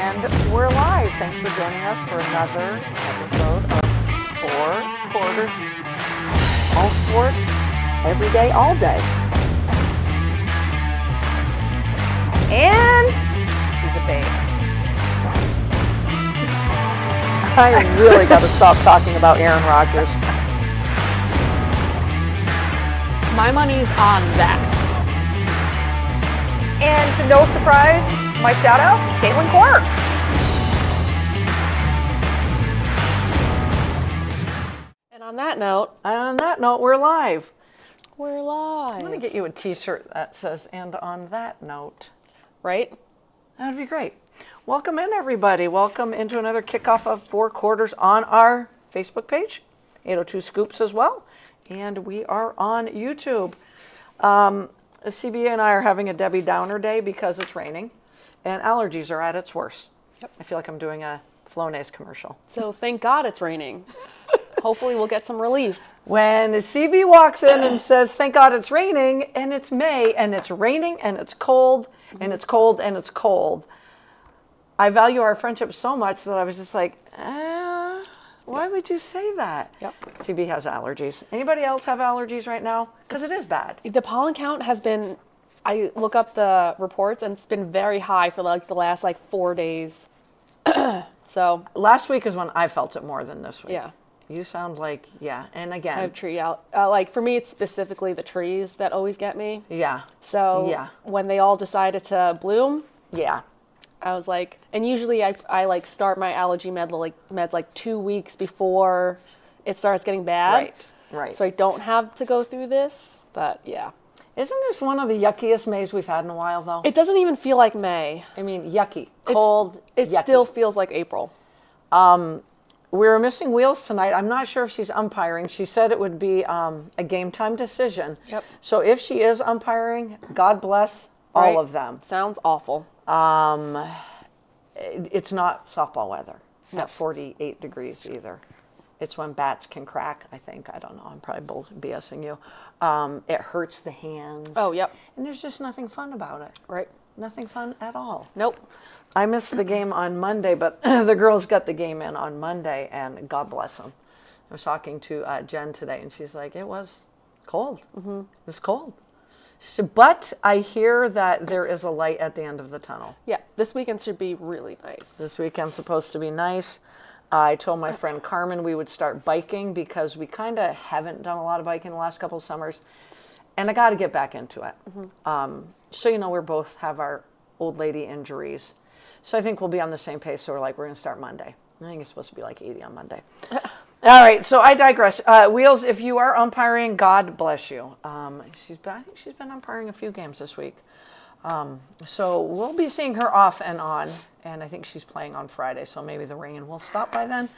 And we're live. Thanks for joining us for another episode of Four Quarters. All sports, every day, all day. And she's a babe. I really got to stop talking about Aaron Rodgers. My money's on that. And to no surprise, my shout out, Caitlin Clark. And on that note, We're live. we're live. I'm going to get you a t-shirt that says, and on that note. Right? That would be great. Welcome in, everybody. Welcome into another kickoff of Four Quarters on our Facebook page, 802 Scoops as well. And we are on YouTube. CBA and I are having a Debbie Downer day because it's raining and allergies are at its worst. Yep. I feel like I'm doing a Flonase commercial. So thank God it's raining. Hopefully we'll get some relief. When CB walks in and says, thank God it's raining, and it's May, and it's raining, and it's cold, and it's cold, and it's cold, I value our friendship so much that I was just like, why would you say that? Yep. CB has allergies. Anybody else have allergies right now? Because it is bad. The pollen count has been, I look up the reports, and it's been very high for like the last 4 days. So Last week is when I felt it more than this week. yeah, You sound like, yeah. And again. I have tree out. For me, it's specifically the trees that always get me. Yeah. So Yeah. when they all decided to bloom, Yeah. I was like, and usually I start my allergy meds 2 weeks before it starts getting bad. Right. So I don't have to go through this, but yeah. Isn't this one of the yuckiest Mays we've had in a while, though? It doesn't even feel like May. I mean, yucky. Cold, It yucky. still feels like April. We're missing Wheels tonight. I'm not sure if she's umpiring. She said it would be a game time decision. Yep. So if she is umpiring, God bless all Right? of them. Sounds awful. It's not softball weather No. at 48 degrees either. It's when bats can crack, I think. I don't know. I'm probably BSing you. It hurts the hands. Oh, yep. And there's just nothing fun about it. Right. Nothing fun at all. Nope. I missed the game on Monday, but the girls got the game in on Monday, and God bless them. I was talking to Jen today, and she's like, it was cold. Mm-hmm. It was cold. So, but I hear that there is a light at the end of the tunnel. Yeah. This weekend should be really nice. This weekend's supposed to be nice. I told my friend Carmen we would start biking because we kind of haven't done a lot of biking the last couple of summers, and I got to get back into it. Mm-hmm. So, we both have our old lady injuries. So I think we'll be on the same pace. So we're going to start Monday. I think it's supposed to be 80 on Monday. All right. So I digress. Wheels, if you are umpiring, God bless you. I think she's been umpiring a few games this week. So we'll be seeing her off and on. And I think she's playing on Friday. So maybe the rain will stop by then.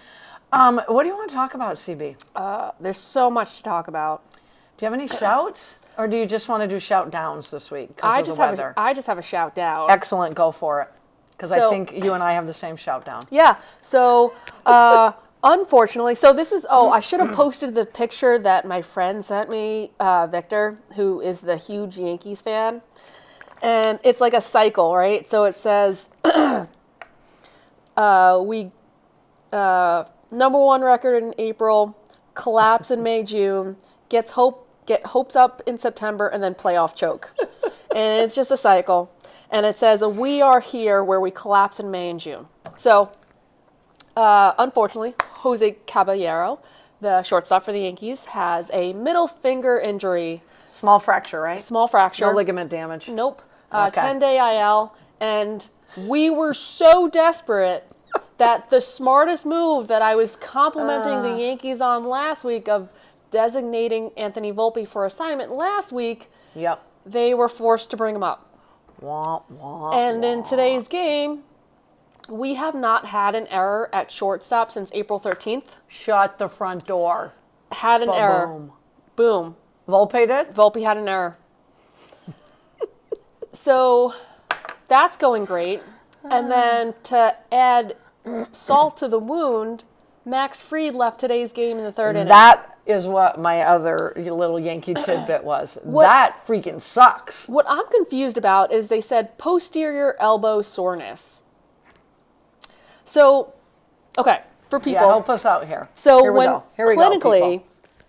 What do you want to talk about, CB? There's so much to talk about. Do you have any shouts? Or do you just want to do shout downs this week because I of the weather? I just have a shout down. Excellent. Go for it. Because I think you and I have the same shout down. Yeah. So, unfortunately, I should have posted the picture that my friend sent me, Victor, who is the huge Yankees fan. And it's like a cycle, right? So it says, number one record in April, collapse in May, June, get hopes up in September, and then playoff choke. And it's just a cycle. And it says, we are here where we collapse in May and June. So, unfortunately, Jose Caballero, the shortstop for the Yankees, has a middle finger injury. Small fracture, right? Small fracture. No ligament damage. Nope. Okay. 10-day IL. And we were so desperate that the smartest move that I was complimenting the Yankees on last week of designating Anthony Volpe for assignment last week, Yep. they were forced to bring him up. Wah, wah, And in wah. today's game, we have not had an error at shortstop since April 13th. Shut the front door. Had an error. Boom. Boom. Volpe did? Volpe had an error. So that's going great. And then to add salt to the wound, Max Fried left today's game in the third inning. That is what my other little Yankee tidbit was. That freaking sucks. What I'm confused about is they said posterior elbow soreness. So, okay, for people. Yeah, help us out here. So here we when go. Here we go, people.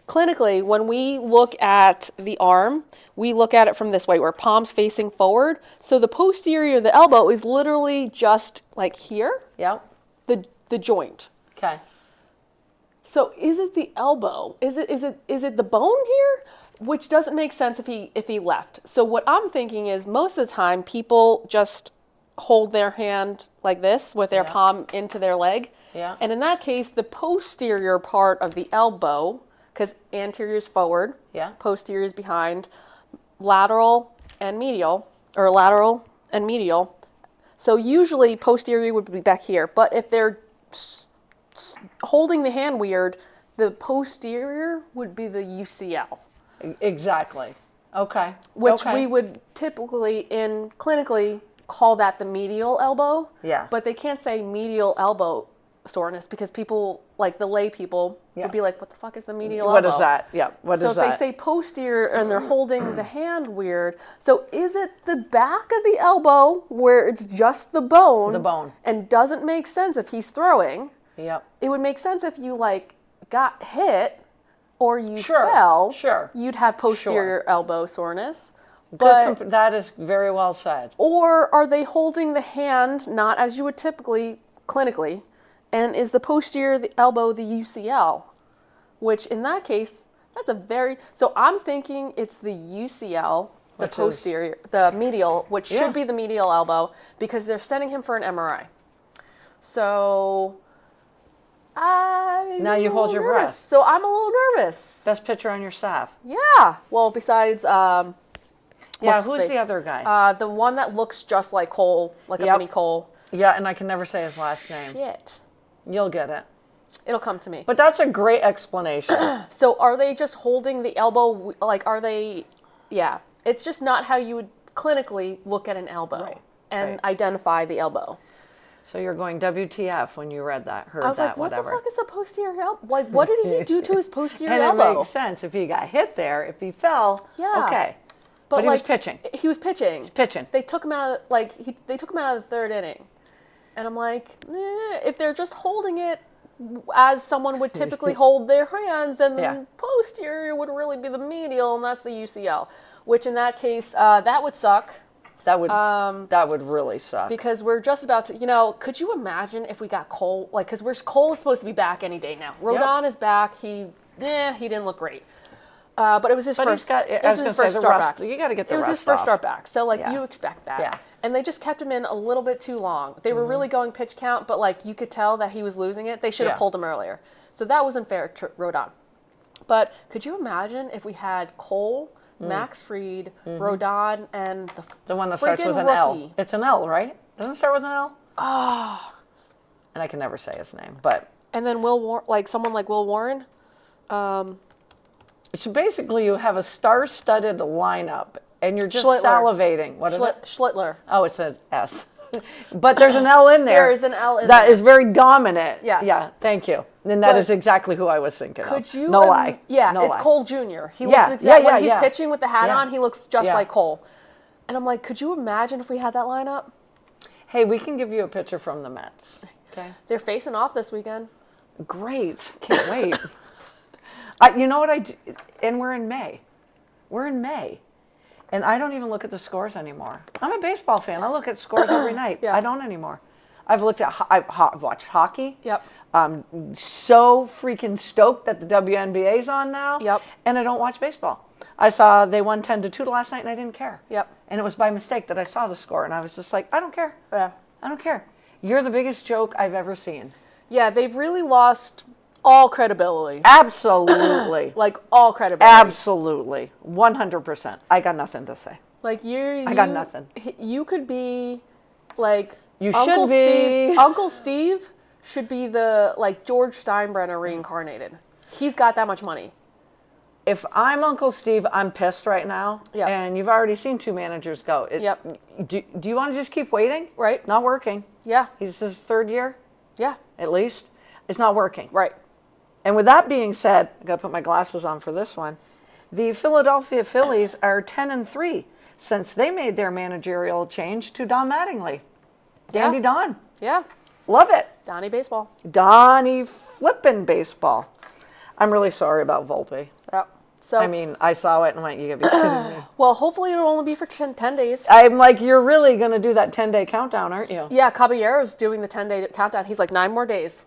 clinically, when we look at the arm, we look at it from this way, where palms facing forward. So the posterior of the elbow is literally just like here, Yep. the joint. Okay. So is it the elbow? Is it the bone here? Which doesn't make sense if he left. So what I'm thinking is most of the time people just hold their hand like this with their palm into their leg. Yeah. And in that case, the posterior part of the elbow, because anterior is forward, posterior is behind, lateral and medial. So usually posterior would be back here. But if they're holding the hand weird, the posterior would be the UCL. Exactly. Okay. Which we would typically clinically call that the medial elbow. Yeah. But they can't say medial elbow soreness because people, like the lay people, would be like, what the fuck is the medial elbow? What is that? Yeah. What is that? So if they say posterior and they're holding the hand weird, so is it the back of the elbow where it's just the bone? The bone. And doesn't make sense if he's throwing. Yep. It would make sense if you like got hit or you Sure, fell. sure. You'd have posterior elbow soreness. But that is very well said. or are they holding the hand not as you would typically clinically, and is the posterior of the elbow the UCL? Which in that case, that's a very so I'm thinking it's the UCL, the Which is- posterior, the medial, which Yeah. should be the medial elbow because they're sending him for an MRI. So Now you hold your breath. So I'm a little nervous. Best pitcher on your staff. Yeah. Well, besides Yeah. what's Who's his the face? other guy? The one that looks just like Cole, like a Yep. mini Cole. Yeah, and I can never say his last name. Shit. You'll get it. It'll come to me. But that's a great explanation. So are they just holding the elbow? Like, are they? Yeah. It's just not how you would clinically look at an elbow and identify the elbow. So you're going WTF when you read that, heard I was that, like, what whatever. the fuck is a posterior elbow? Like, what did he do to his posterior And elbow? it makes sense if he got hit there. If he fell, Yeah. okay. But he was pitching. He was pitching. He's pitching. They took him out. They took him out of the third inning, and I'm like, if they're just holding it as someone would typically hold their hands, then the posterior would really be the medial, and that's the UCL. Which in that case, that would suck. That would really suck. Because we're just about to, could you imagine if we got Cole? Like, because Cole is supposed to be back any day now. Rodon is back. He didn't look great. But it was his first. I was going to say the rust. You got to get the rust. It was his first off. start back. So you expect that. Yeah. And they just kept him in a little bit too long. They were really going pitch count, but you could tell that he was losing it. They should have pulled him earlier. So that wasn't fair to Rodon. But could you imagine if we had Cole, Max Fried, Rodon, and the one that starts with an rookie. L. It's an L, right? Doesn't it start with an L? Oh. And I can never say his name, but. And then someone like Will Warren. So basically, you have a star-studded lineup, and you're just Schlittler. salivating. What is it? Schlittler. Oh, it's an S. But there's an L in there. There is an L in That there. is very dominant. Yes. Yeah, thank you. And that But is exactly who I was thinking of. Could you? No lie. Yeah, no it's lie. Cole Jr. He Yeah, looks exactly yeah, when he's yeah. pitching with the hat Yeah. on. He looks just Yeah. like Cole. And I'm like, could you imagine if we had that lineup? Hey, we can give you a picture from the Mets. Okay. They're facing off this weekend. Great. Can't wait. You know what I do? And we're in May. We're in May. And I don't even look at the scores anymore. I'm a baseball fan. I look at scores every night. Yeah. I don't anymore. I've looked at, I've watched hockey. Yep. I'm so freaking stoked that the WNBA is on now. Yep. And I don't watch baseball. I saw they won 10-2 last night and I didn't care. Yep. And it was by mistake that I saw the score and I was just like, I don't care. Yeah. I don't care. You're the biggest joke I've ever seen. Yeah, they've really lost all credibility. Absolutely. Like all credibility. Absolutely. 100%. I got nothing to say. Like I got nothing. You could be like You Uncle should be. Steve. Uncle Steve should be the George Steinbrenner reincarnated. He's got that much money. If I'm Uncle Steve, I'm pissed right now. Yep. And you've already seen 2 managers go. Yep. Do you want to just keep waiting? Right. Not working. Yeah. He's his 3rd year, Yeah. at least. It's not working. Right. And with that being said, I got to put my glasses on for this one. The Philadelphia Phillies are 10-3 since they made their managerial change to Don Mattingly. Dandy Yeah. Don. Yeah. Love it. Donnie Baseball. Donnie flippin' Baseball. I'm really sorry about Volpe. Yep. So, I mean, I saw it and went, you gotta be kidding me. well, hopefully it'll only be for 10 days. I'm like, you're really going to do that 10-day countdown, aren't you? Yeah, Caballero's doing the 10-day countdown. He's like 9 more days.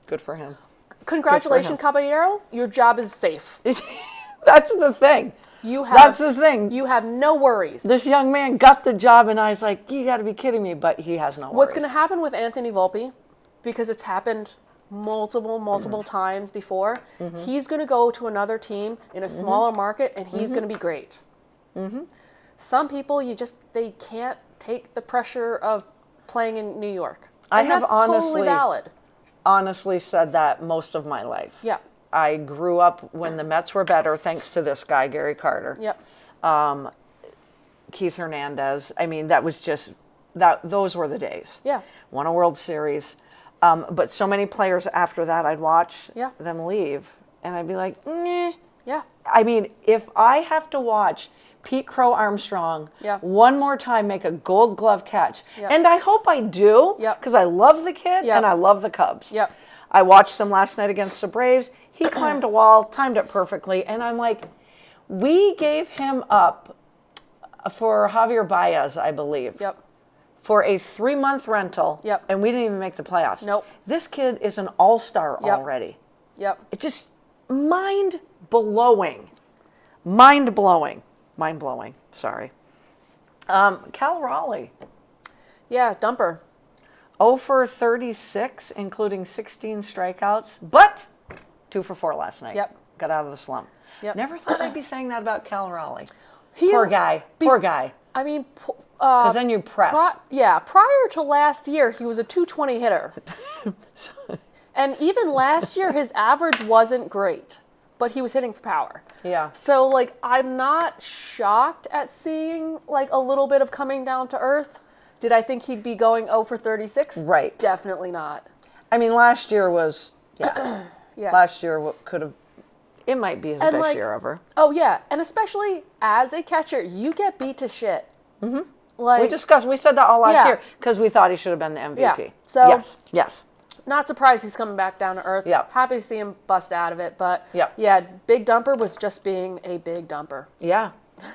Good for him. Congratulations, Caballero. Your job is safe. That's the thing. That's the thing. You have no worries. This young man got the job, and I was like, you got to be kidding me, but he has no worries. What's going to happen with Anthony Volpe, because it's happened multiple times before, he's going to go to another team in a smaller market, and he's going to be great. Some people, they can't take the pressure of playing in New York. And I have that's totally valid. honestly said that most of my life. Yeah. I grew up when the Mets were better, thanks to this guy, Gary Carter. Yep. Keith Hernandez. I mean, that was just, those were the days. Yeah. Won a World Series. But so many players after that, I'd watch them leave. And I'd be like, Yeah. I mean, if I have to watch Pete Crow Armstrong one more time make a Gold Glove catch, and I hope I do, because I love the kid and I love the Cubs. Yep. I watched them last night against the Braves. He climbed a wall, timed it perfectly, and I'm like, we gave him up for Javier Baez, I believe. Yep. For a 3-month rental, and we didn't even make the playoffs. Nope. This kid is an all-star already. Yep. It's just mind-blowing. Mind-blowing, sorry. Cal Raleigh. Yeah, dumper. 0 for 36, including 16 strikeouts, but 2 for 4 last night. Yep. Got out of the slump. Yep. Never thought I'd be saying that about Cal Raleigh. Poor guy. I mean, because then you press. Prior to last year, he was a 220 hitter. And even last year, his average wasn't great, but he was hitting for power. Yeah. So, like, I'm not shocked at seeing, like, a little bit of coming down to earth. Did I think he'd be going 0 for 36? Right. Definitely not. I mean, last year was, Yeah. Last year could have, it might be his best year ever. Oh, yeah. And especially as a catcher, you get beat to shit. Mm-hmm. Like, we said that all last year because we thought he should have been the MVP. Yeah. So, yes. Not surprised he's coming back down to earth. Yeah. Happy to see him bust out of it. But, yeah, big dumper was just being a big dumper. Yeah.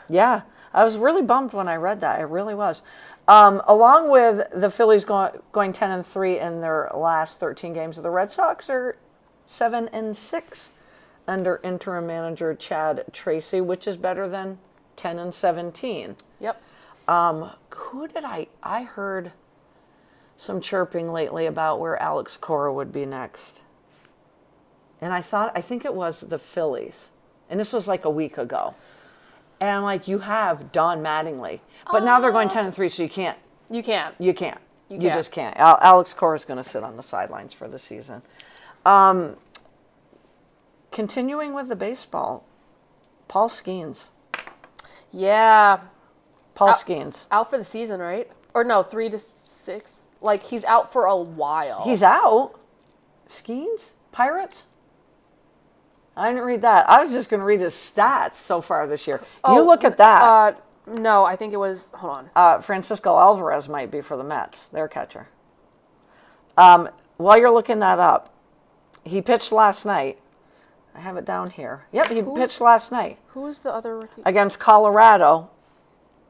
Yeah. I was really bummed when I read that. I really was. Along with the Phillies going 10-3 in their last 13 games, the Red Sox are 7-6 under interim manager Chad Tracy, which is better than 10-17. Yep. Who did I heard some chirping lately about where Alex Cora would be next. And I think it was the Phillies. And this was like a week ago. And I'm like, you have Don Mattingly. But now they're going 10-3, so you can't. You can't. You can't. You just can't. Alex Cora's going to sit on the sidelines for the season. Continuing with the baseball, Paul Skeens. Yeah. Paul Skeens. Out for the season, right? Or no, 3 to 6. Like, he's out for a while. He's out? Skeens? Pirates? I didn't read that. I was just going to read his stats so far this year. You look at that. No, I think it was, hold on. Francisco Alvarez might be for the Mets, their catcher. While you're looking that up, he pitched last night. I have it down here. Yep, he pitched last night. Who's the other rookie? Against Colorado.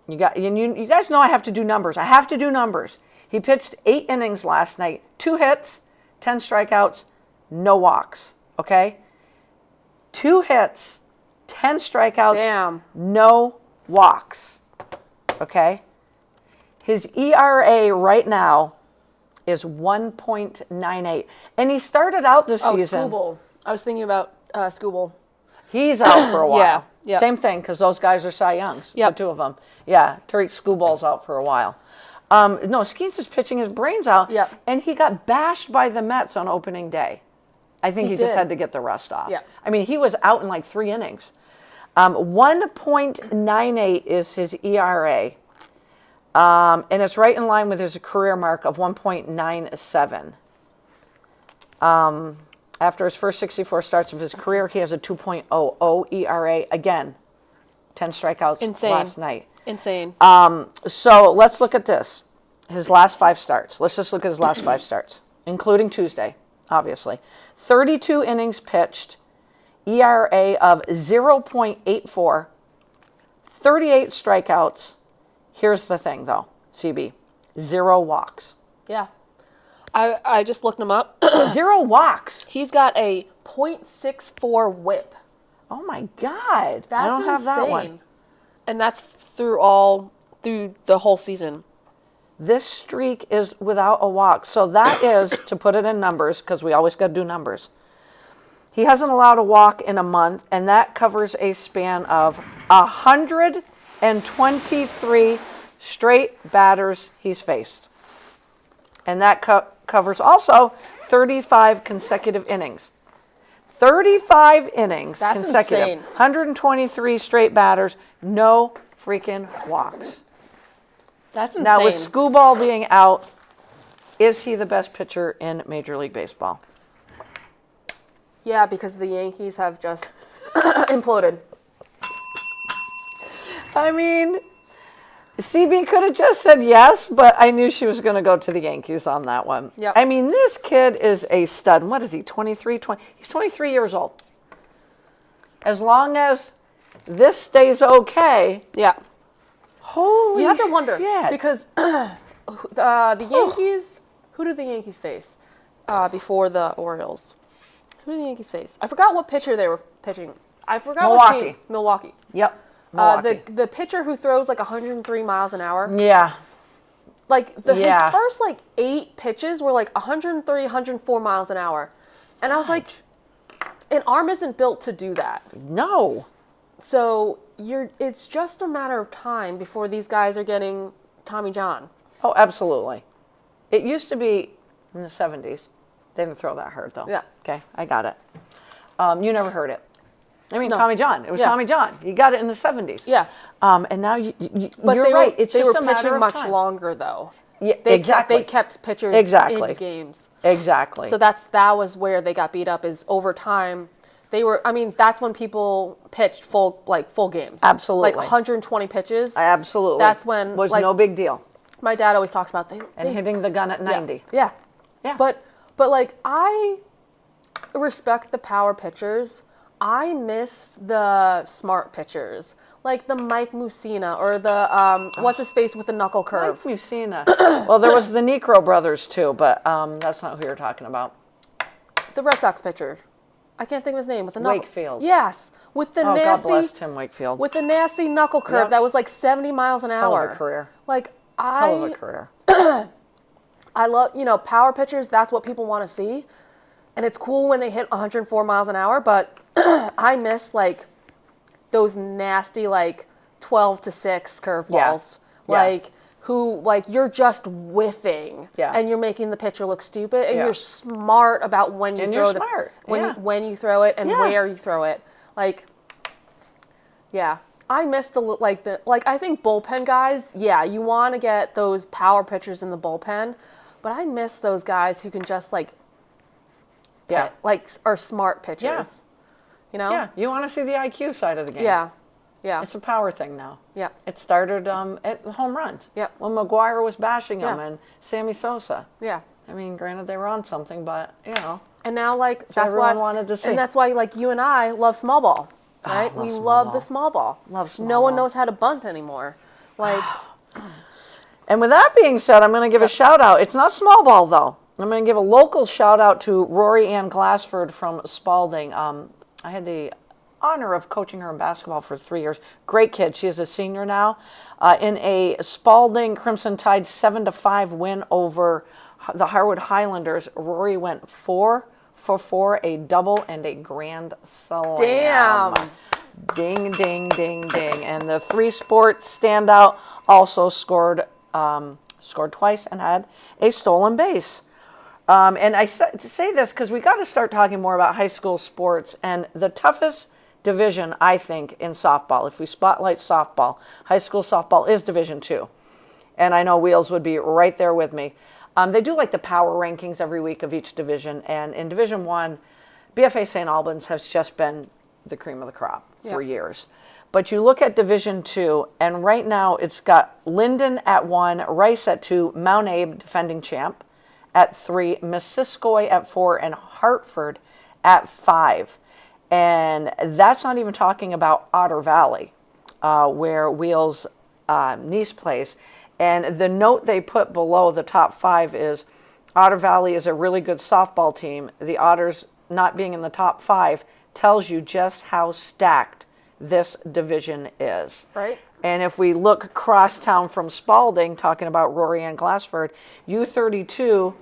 You guys know I have to do numbers. I have to do numbers. He pitched 8 innings last night, 2 hits, 10 strikeouts, no walks. Okay? 2 hits, 10 strikeouts, no walks. Okay? His ERA right now is 1.98. And he started out this season. Skubal. I was thinking about Skubal. He's out for a while. Yeah. Same thing, because those guys are Cy Youngs, the 2 of them. Yeah, Tariq Skubal's out for a while. No, Skeens is pitching his brains out, and he got bashed by the Mets on opening day. I think he just had to get the rust off. Yeah. I mean, he was out in like 3 innings. 1.98 is his ERA, and it's right in line with his career mark of 1.97. After his first 64 starts of his career, he has a 2.00 ERA. Again, 10 strikeouts last night. Insane. So let's look at this. His last 5 starts. Let's just look at his last 5 starts including Tuesday, obviously. 32 innings pitched, ERA of 0.84, 38 strikeouts. Here's the thing, though, CB, 0 walks. Yeah. I just looked him up. 0 walks. He's got a .64 whip. Oh, my God. That's I don't have that one. And that's through the whole season. This streak is without a walk. So that is, to put it in numbers, because we always got to do numbers, he hasn't allowed a walk in a month, and that covers a span of 123 straight batters he's faced. And that covers also 35 consecutive innings. 35 innings That's consecutive. insane. 123 straight batters, no freaking walks. That's insane. Now, with Skubal being out, is he the best pitcher in Major League Baseball? Yeah, because the Yankees have just imploded. I mean, CB could have just said yes, but I knew she was going to go to the Yankees on that one. Yep. I mean, this kid is a stud. What is he, 23? He's 23 years old. As long as this stays okay, Yeah. holy You have to wonder shit. because the Yankees. Who did the Yankees face before the Orioles? Who did the Yankees face? I forgot what pitcher they were pitching. I forgot what team. Milwaukee. Yep. Milwaukee. The pitcher who throws like 103 miles an hour. Yeah. Like Yeah. his first like 8 pitches were like 103, 104 miles an hour, and I was like, an arm isn't built to do that. No. So it's just a matter of time before these guys are getting Tommy John. Oh, absolutely. It used to be in the 70s. They didn't throw that hard, though. Yeah. Okay, I got it. You never heard it. I mean, No. Tommy John. It was Yeah. Tommy John. You got it in the 70s. Yeah. And now you're They right. Were, It's they just were a matter pitching of much time. longer though. Yeah, They exactly. kept pitchers Exactly. in games. Exactly. So that was where they got beat up. Is over time. They were. I mean, that's when people pitched full games. Absolutely. Like 120 pitches. Absolutely. That's when, was like- no big deal. My dad always talks about And hitting the gun at 90. Yeah. Yeah. But like I respect the power pitchers. I miss the smart pitchers, like the Mike Mussina or the what's his face with the knuckle curve. Mike Mussina. Well, there was the Necro brothers too, but that's not who you're talking about. The Red Sox pitcher. I can't think of his name with the knuckle. Wakefield. Yes, with the Oh, God nasty bless Tim Wakefield. with the nasty knuckle curve Yep. that was like 70 miles an Hell hour. of a career. Like Hell of a career. I love, power pitchers, that's what people want to see. And it's cool when they hit 104 miles an hour, but I miss like those nasty like 12-6 curveballs. Yeah. Like who like you're just whiffing Yeah. and you're making the pitcher look stupid and Yeah. you're smart about when you And throw you're the smart. when Yeah. when you throw it and Yeah. where you throw it. Like yeah. I miss I think bullpen guys, yeah, you want to get those power pitchers in the bullpen, but I miss those guys who can just like Yeah. are smart pitchers. Yeah. You know? Yeah. You want to see the IQ side of the game. Yeah. Yeah. It's a power thing now. Yeah. It started at the home run. Yep. When McGuire was bashing him Yeah. and Sammy Sosa. Yeah. I mean, granted they were on something, but And now like that's everyone why wanted to see. and that's why like you and I love small ball. Right? love We small love ball. the small ball. Love small No one ball. knows how to bunt anymore. Like And with that being said, I'm going to give a shout out. It's not small ball though. I'm going to give a local shout out to Rory Ann Glassford from Spalding. I had the honor of coaching her in basketball for 3 years. Great kid. She is a senior now. In a Spalding Crimson Tide 7-5 win over the Harwood Highlanders, Rory went 4 for 4, a double and a grand slam. damn. Ding, ding, ding, ding. And the 3-sport standout also scored twice and had a stolen base. And I say this because we got to start talking more about high school sports. And the toughest division, I think, in softball, if we spotlight softball, high school softball is Division II. And I know Wheels would be right there with me. They do like the power rankings every week of each division. And in Division I, BFA St. Albans has just been the cream of the crop for years. But you look at Division II, and right now it's got Linden at 1, Rice at 2, Mount Abe, defending champ, at 3, Missisquoi at 4, and Hartford at 5. And that's not even talking about Otter Valley, where Wheels Nice plays. And the note they put below the top 5 is Otter Valley is a really good softball team. The Otters not being in the top 5 tells you just how stacked this division is. Right. And if we look crosstown from Spalding, talking about Rory and Glassford, U32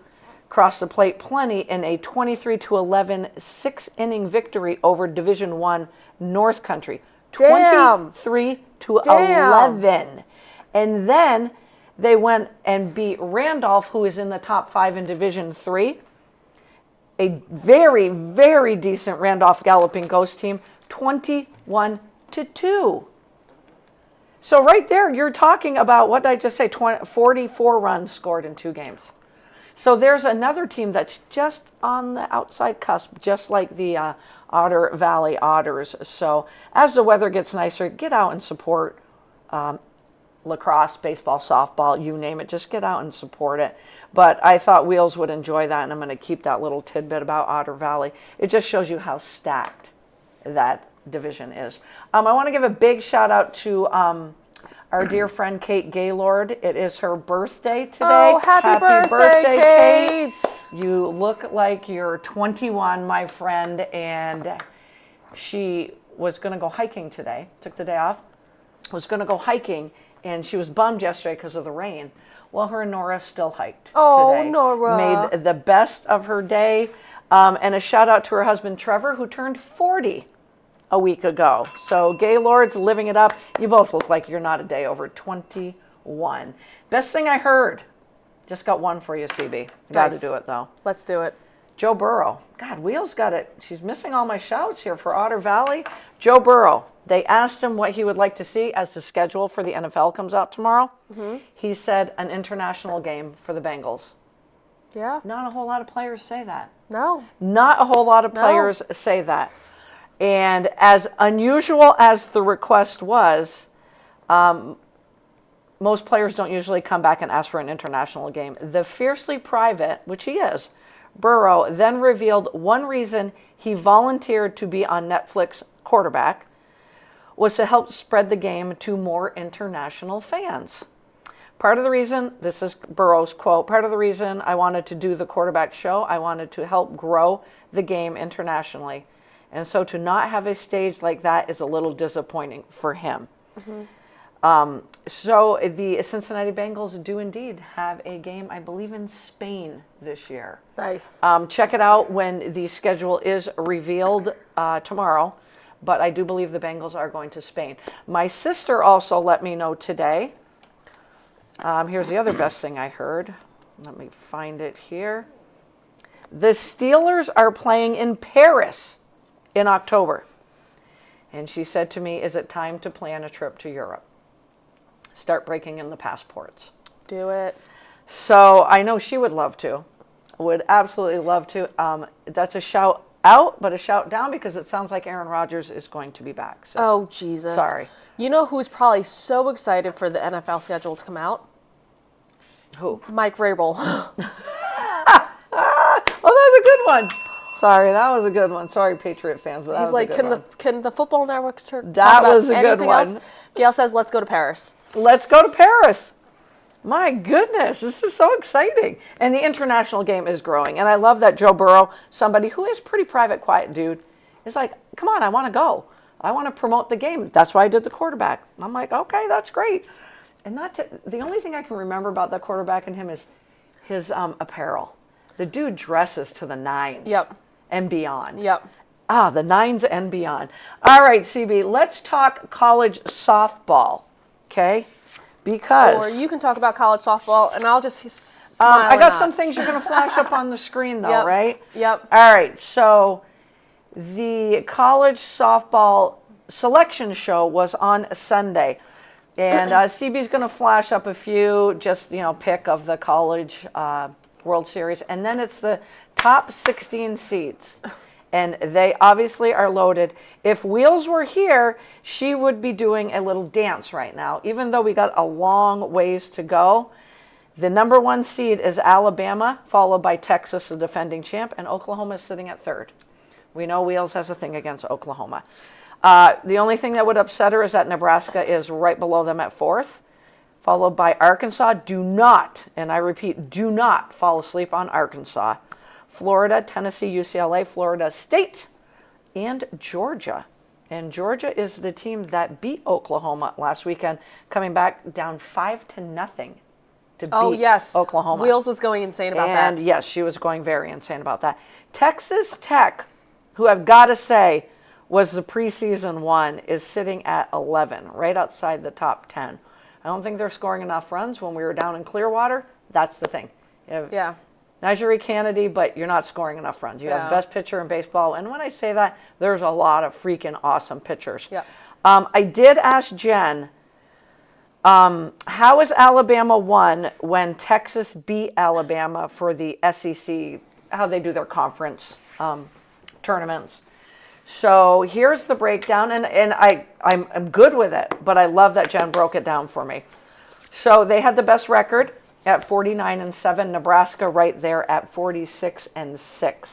crossed the plate plenty in a 23-11 6-inning victory over Division I North Country. Damn. 23-11. And then they went and beat Randolph, who is in the top 5 in Division III. A very, very decent Randolph Galloping Ghost team, 21-2. So right there, you're talking about, what did I just say, 44 runs scored in 2 games. So there's another team that's just on the outside cusp, just like the Otter Valley Otters. So as the weather gets nicer, get out and support lacrosse, baseball, softball, you name it. Just get out and support it. But I thought Wheels would enjoy that, and I'm going to keep that little tidbit about Otter Valley. It just shows you how stacked that division is. I want to give a big shout out to our dear friend Kate Gaylord. It is her birthday today. Oh, happy birthday, Kate. You look like you're 21, my friend, and she was going to go hiking today. Took the day off. Was going to go hiking, and she was bummed yesterday because of the rain. Well, her and Nora still hiked today. Nora. Made the best of her day. And a shout out to her husband, Trevor, who turned 40 a week ago. So Gaylord's living it up. You both look like you're not a day over 21. Best thing I heard. Just got one for you, CB. Got to do it, though. Let's do it. Joe Burrow. God, Wheels got it. She's missing all my shouts here for Otter Valley. Joe Burrow. They asked him what he would like to see as the schedule for the NFL comes out tomorrow. Mm-hmm. He said an international game for the Bengals. Yeah. Not a whole lot of players say that. No. Not a whole lot of players say that. And as unusual as the request was, most players don't usually come back and ask for an international game. The fiercely private, which he is, Burrow, then revealed one reason he volunteered to be on Netflix quarterback was to help spread the game to more international fans. Part of the reason, this is Burrow's quote, part of the reason I wanted to do the quarterback show, I wanted to help grow the game internationally. And so to not have a stage like that is a little disappointing for him. Mm-hmm. So the Cincinnati Bengals do indeed have a game, I believe, in Spain this year. Nice. Check it out when the schedule is revealed tomorrow. But I do believe the Bengals are going to Spain. My sister also let me know today. Here's the other best thing I heard. Let me find it here. The Steelers are playing in Paris in October. And she said to me, is it time to plan a trip to Europe? Start breaking in the passports. Do it. So I know she would love to. Would absolutely love to. That's a shout out, but a shout down because it sounds like Aaron Rodgers is going to be back. So oh, Jesus. Sorry. You know who's probably so excited for the NFL schedule to come out? Who? Mike Vrabel. Oh, that was a good one. Sorry, that was a good one. Sorry, Patriot fans, but that He's was like, a good one. can the football networks talk That about was a good anything one. else? Gail says, let's go to Paris. Let's go to Paris. My goodness, this is so exciting. And the international game is growing. And I love that Joe Burrow, somebody who is pretty private, quiet dude, is like, come on, I want to go. I want to promote the game. That's why I did the quarterback. I'm like, okay, that's great. And the only thing I can remember about that quarterback and him is his apparel. The dude dresses to the nines. Yep. And beyond. Yep. The nines and beyond. All right, CB, let's talk college softball, okay? Because or you can talk about college softball, and I'll just smile. I got some things you're going to flash up on the screen, though, right? Yep. All right, so the college softball selection show was on Sunday, and CB's going to flash up a few, just, pick of the college World Series, and then it's the top 16 seeds. And they obviously are loaded. If Wheels were here, she would be doing a little dance right now. Even though we got a long ways to go, The number 1 seed is Alabama, followed by Texas, the defending champ, and Oklahoma is sitting at 3rd. We know Wheels has a thing against Oklahoma. The only thing that would upset her is that Nebraska is right below them at 4th, followed by Arkansas. Do not, and I repeat, do not fall asleep on Arkansas. Florida, Tennessee, UCLA, Florida State, and Georgia. And Georgia is the team that beat Oklahoma last weekend, coming back down 5-0 to beat Oklahoma. Wheels was going insane about that. And yes, she was going very insane about that. Texas Tech, who I've got to say was the preseason one, is sitting at 11, right outside the top 10. I don't think they're scoring enough runs. When we were down in Clearwater, that's the thing. Yeah. Najee Kennedy, but you're not scoring enough runs. You have the best pitcher in baseball. And when I say that, there's a lot of freaking awesome pitchers. Yeah. I did ask Jen, how is Alabama won when Texas beat Alabama for the SEC, how they do their conference tournaments? So here's the breakdown, and I'm good with it, but I love that Jen broke it down for me. So they had the best record at 49-7, Nebraska right there at 46-6.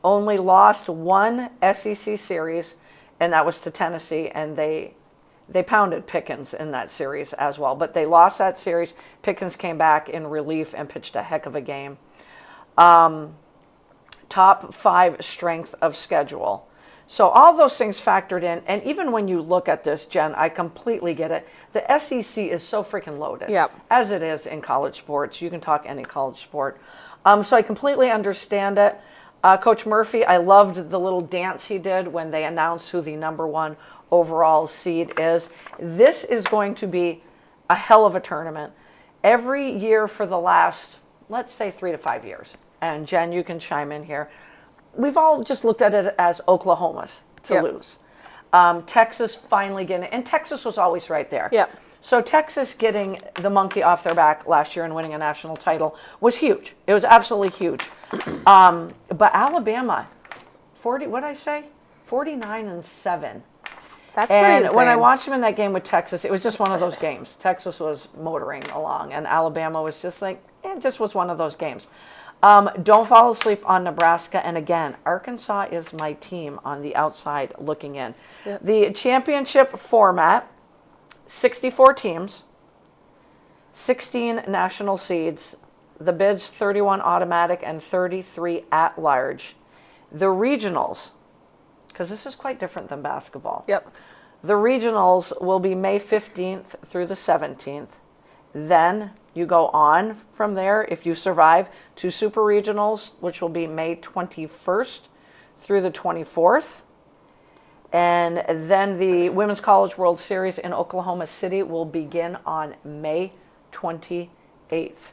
Only lost one SEC series, and that was to Tennessee, and they pounded Pickens in that series as well. But they lost that series. Pickens came back in relief and pitched a heck of a game. Top 5 strength of schedule. So all those things factored in, and even when you look at this, Jen, I completely get it. The SEC is so freaking loaded, as it is in college sports. You can talk any college sport. So I completely understand it. Coach Murphy, I loved the little dance he did when they announced who the number 1 overall seed is. This is going to be a hell of a tournament. Every year for the last, let's say, 3 to 5 years. And Jen, you can chime in here. We've all just looked at it as Oklahoma's to lose. Texas finally getting it, and Texas was always right there. So Texas getting the monkey off their back last year and winning a national title was huge. It was absolutely huge. But Alabama, 49-7. That's pretty insane. When I watched them in that game with Texas, it was just one of those games. Texas was motoring along, and Alabama was just like, it just was one of those games. Don't fall asleep on Nebraska. And again, Arkansas is my team on the outside looking in. The championship format, 64 teams, 16 national seeds, the bids 31 automatic and 33 at large. The regionals, because this is quite different than basketball. The regionals will be May 15th through the 17th. Then you go on from there, if you survive, to super regionals, which will be May 21st through the 24th. And then the Women's College World Series in Oklahoma City will begin on May 28th.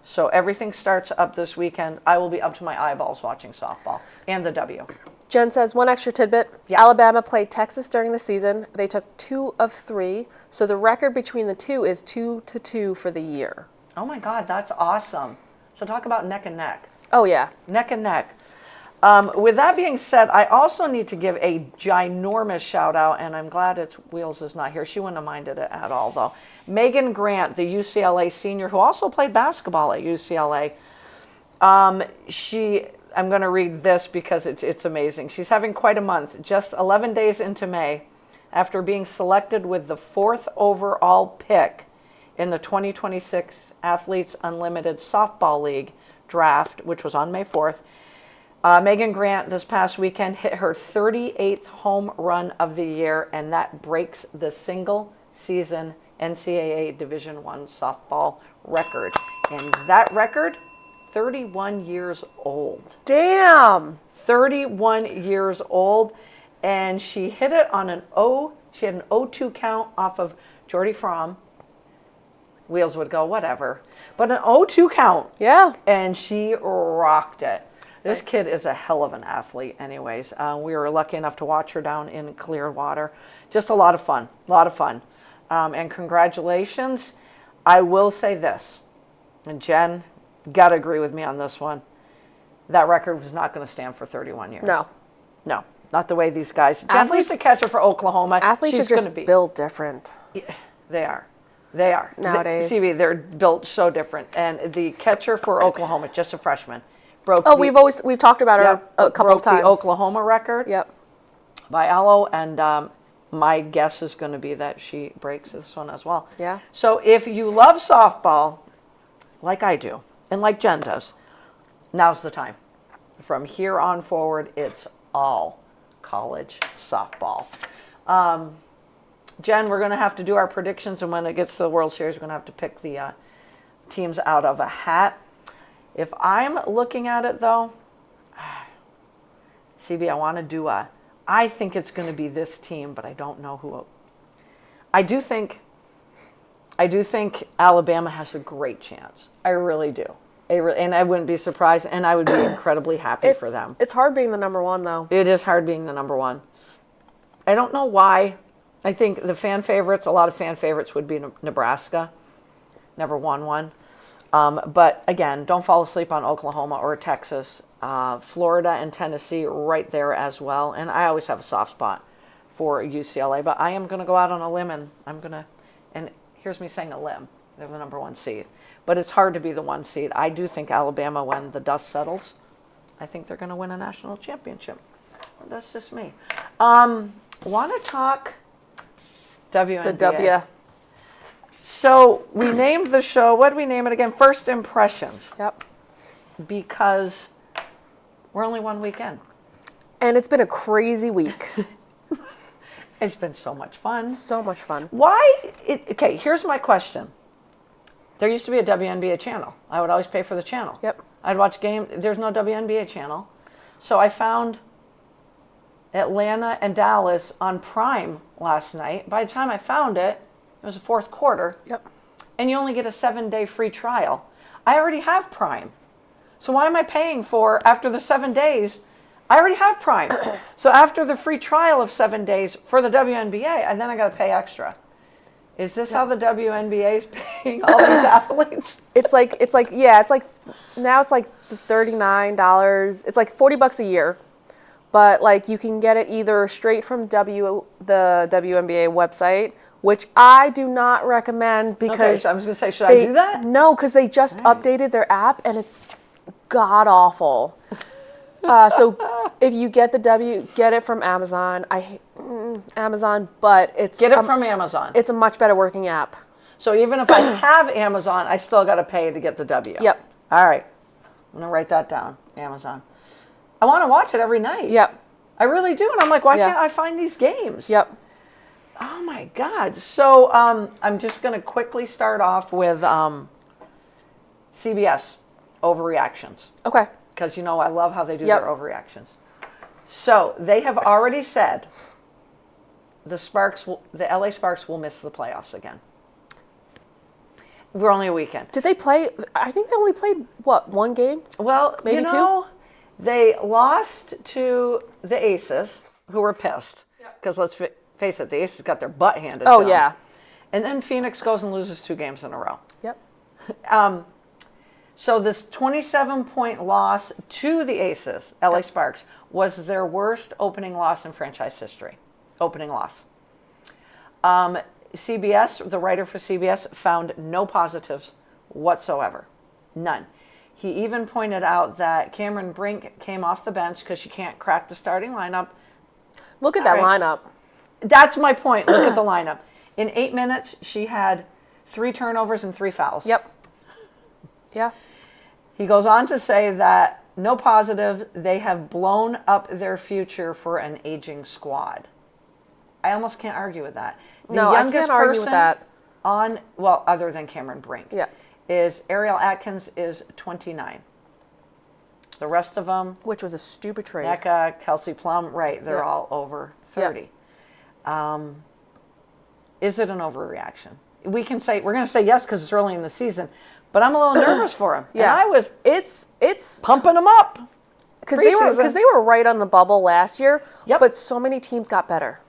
So everything starts up this weekend. I will be up to my eyeballs watching softball and the W. Jen says, one extra tidbit. Alabama played Texas during the season. They took 2 of 3. So the record between the two is 2-2 for the year. Oh my God, that's awesome. So talk about neck and neck. Oh yeah. Neck and neck. With that being said, I also need to give a ginormous shout out, and I'm glad Wheels is not here. She wouldn't have minded it at all though. Megan Grant, the UCLA senior who also played basketball at UCLA. I'm going to read this because it's amazing. She's having quite a month. Just 11 days into May, after being selected with the 4th overall pick in the 2026 Athletes Unlimited Softball League draft, which was on May 4th, Megan Grant this past weekend hit her 38th home run of the year, and that breaks the single-season NCAA Division I softball record. And that record, 31 years old. Damn. 31 years old, and she hit it on she had an 0-2 count off of Jordy Fromm. Wheels would go, whatever. But an 0-2 count. Yeah. And she rocked it. This kid is a hell of an athlete anyways. We were lucky enough to watch her down in Clearwater. Just a lot of fun. And congratulations. I will say this, and Jen, got to agree with me on this one. That record was not going to stand for 31 years. No, not the way these guys. Jen, who's the catcher for Oklahoma? Athletes She's are just built different. Yeah, they are. They are. Nowadays. CB, they're built so different. And the catcher for Oklahoma, just a freshman, broke Oh, we've talked about her a couple broke of times. the Oklahoma record Yep. by Allo, and my guess is going to be that she breaks this one as well. Yeah. So if you love softball, like I do, and like Jen does, now's the time. From here on forward, it's all college softball. Jen, we're going to have to do our predictions, and when it gets to the World Series, we're going to have to pick the teams out of a hat. If I'm looking at it, though, CB, I want to do I think it's going to be this team, but I don't know who. I do think Alabama has a great chance. I really do. And I wouldn't be surprised, and I would be incredibly happy for them. It's hard being the number one, though. It is hard being the number one. I don't know why. I think a lot of fan favorites would be Nebraska. Never won one. But again, don't fall asleep on Oklahoma or Texas. Florida and Tennessee right there as well. And I always have a soft spot for UCLA. But I am going to go out on a limb, and here's me saying a limb. They're the number one seed. But it's hard to be the one seed. I do think Alabama, when the dust settles, I think they're going to win a national championship. That's just me. Want to talk WNBA? The W. So we named the show, what did we name it again? First Impressions. Yep. Because we're only one weekend. And it's been a crazy week. It's been so much fun. So much fun. Okay, here's my question. There used to be a WNBA channel. I would always pay for the channel. Yep. I'd watch game. There's no WNBA channel. So I found Atlanta and Dallas on Prime last night. By the time I found it, it was the fourth quarter. Yep. And you only get a 7-day free trial. I already have Prime. So why am I paying for, after the 7 days, I already have Prime. So after the free trial of 7 days for the WNBA, and then I got to pay extra. Is this how the WNBA is paying all these athletes? It's like now it's like $39. It's like $40 a year. But like you can get it either straight from the WNBA website, which I do not recommend because okay, so I was going to say, should I do that? No, because they just updated their app and it's god awful. So if you get get it from Amazon. I hate Amazon, but Get it from Amazon. It's a much better working app. So even if I have Amazon, I still got to pay to get the W. Yep. All right. I'm going to write that down, Amazon. I want to watch it every night. Yep. I really do. And I'm like, why can't I find these games? Yep. Oh, my God. So I'm just going to quickly start off with CBS, overreactions. Okay. Because, I love how they do their overreactions. So they have already said the LA Sparks will miss the playoffs again. We're only a weekend. Did they play? I think they only played, one game? Well, maybe two? They lost to the Aces, who were pissed. Because let's face it, the Aces got their butt handed to them. Oh, yeah. And then Phoenix goes and loses 2 games in a row. Yep. So this 27-point loss to the Aces, LA Sparks, was their worst opening loss in franchise history. Opening loss. CBS, the writer for CBS, found no positives whatsoever. None. He even pointed out that Cameron Brink came off the bench because she can't crack the starting lineup. Look at that lineup. That's my point. Look at the lineup. In 8 minutes, she had 3 turnovers and 3 fouls. Yep. Yeah. He goes on to say that no positive, they have blown up their future for an aging squad. I almost can't argue with that. No, I can't argue with that. Other than Cameron Brink, is Ariel Atkins is 29. The rest of them, which was a stupid trade. Nneka, Kelsey Plum, right? They're all over 30. Is it an overreaction? We're going to say yes because it's early in the season, but I'm a little nervous for him. Yeah, and I was. It's pumping them up because they were right on the bubble last year. Yep. But so many teams got better.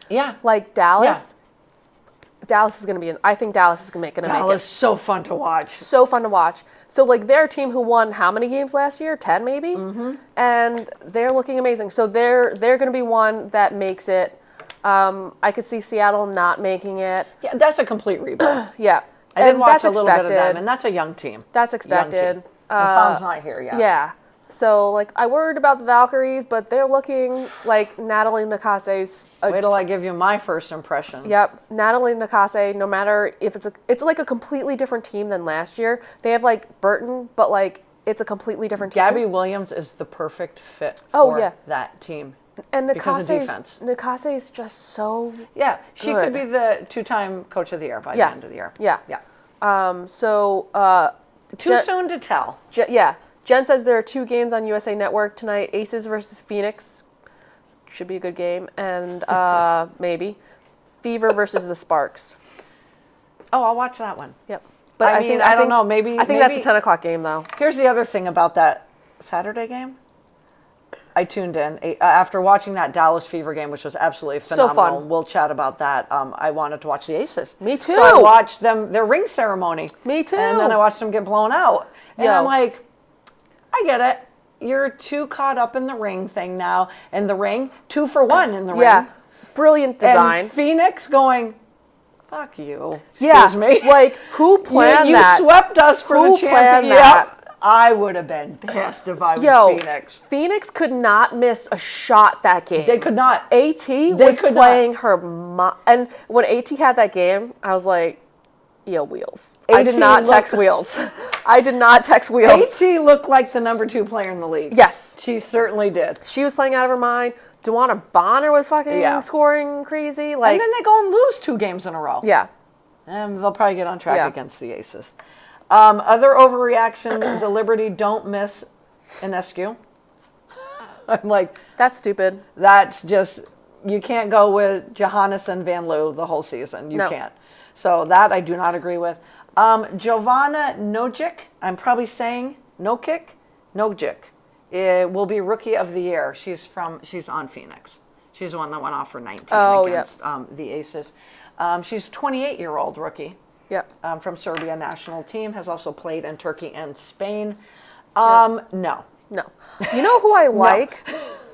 Yeah. Like Dallas. Yeah. Dallas is going to be. I think Dallas is going to make it. Dallas is so fun to watch. So fun to watch. So like they're a team who won how many games last year? 10 maybe. Mm-hmm. And they're looking amazing. So they're going to be one that makes it. I could see Seattle not making it. Yeah, that's a complete rebuild. Yeah. I did watch that's a little bit of them, expected. and that's a young team. That's Young expected. team. And Fawn's not here yet. Yeah. So, like, I worried about the Valkyries, but they're looking like Natalie Nakase's. Wait till I give you my first impression. Yep, Natalie Nakase. No matter if it's like a completely different team than last year. They have like Burton, but like it's a completely different team. Gabby Williams is the perfect fit Oh, for yeah. that team. And because of defense. Nakase is just so. Yeah, she Good. could be the 2-time coach of the year by the Yeah. end of the year. Yeah. Yeah. So. Too soon to tell. Yeah. Jen says there are 2 games on USA Network tonight: Aces versus Phoenix. Should be a good game, and maybe Fever versus the Sparks. Oh, I'll watch that one. Yep. But I mean, I don't know, maybe- I think maybe- that's a 10 o'clock game though. Here's the other thing about that Saturday game. I tuned in after watching that Dallas Fever game, which was absolutely So phenomenal. fun. We'll chat about that. I wanted to watch the Aces. Me too. So I watched their ring ceremony. Me too. And then I watched them get blown out. And Yo. I'm like, I get it. You're too caught up in the ring thing now. And the ring, 2 for 1 in the Yeah. ring. Brilliant design. And Phoenix going, fuck you. Yeah. Excuse me. Like, who planned you that? swept us for Who the planned championship. that? I would have been pissed if I was Yo, Phoenix. Phoenix could not miss a shot that game. They could not. AT was could playing her and when AT had that game, I was like, yo, Wheels. I did AT not text looked- Wheels. I did not text Wheels. AT looked like the number 2 player in the league. Yes. She certainly did. She was playing out of her mind. Dewana Bonner was fucking Yeah. scoring crazy. Like, And then they go and lose 2 games in a row. yeah. And they'll probably get on track Yeah. against the Aces. Other overreaction, the Liberty don't miss an SQ. I'm like, That's stupid. that's just, you can't go with Johannes and Van Loo the whole season. You No. can't. So that I do not agree with. Giovanna Nojic, I'm probably saying Nojic, will be Rookie of the Year. She's on Phoenix. She's the one that went off for 19 against the Aces. She's a 28-year-old rookie. Yep. From Serbia national team, has also played in Turkey and Spain. No. No. You know who I like?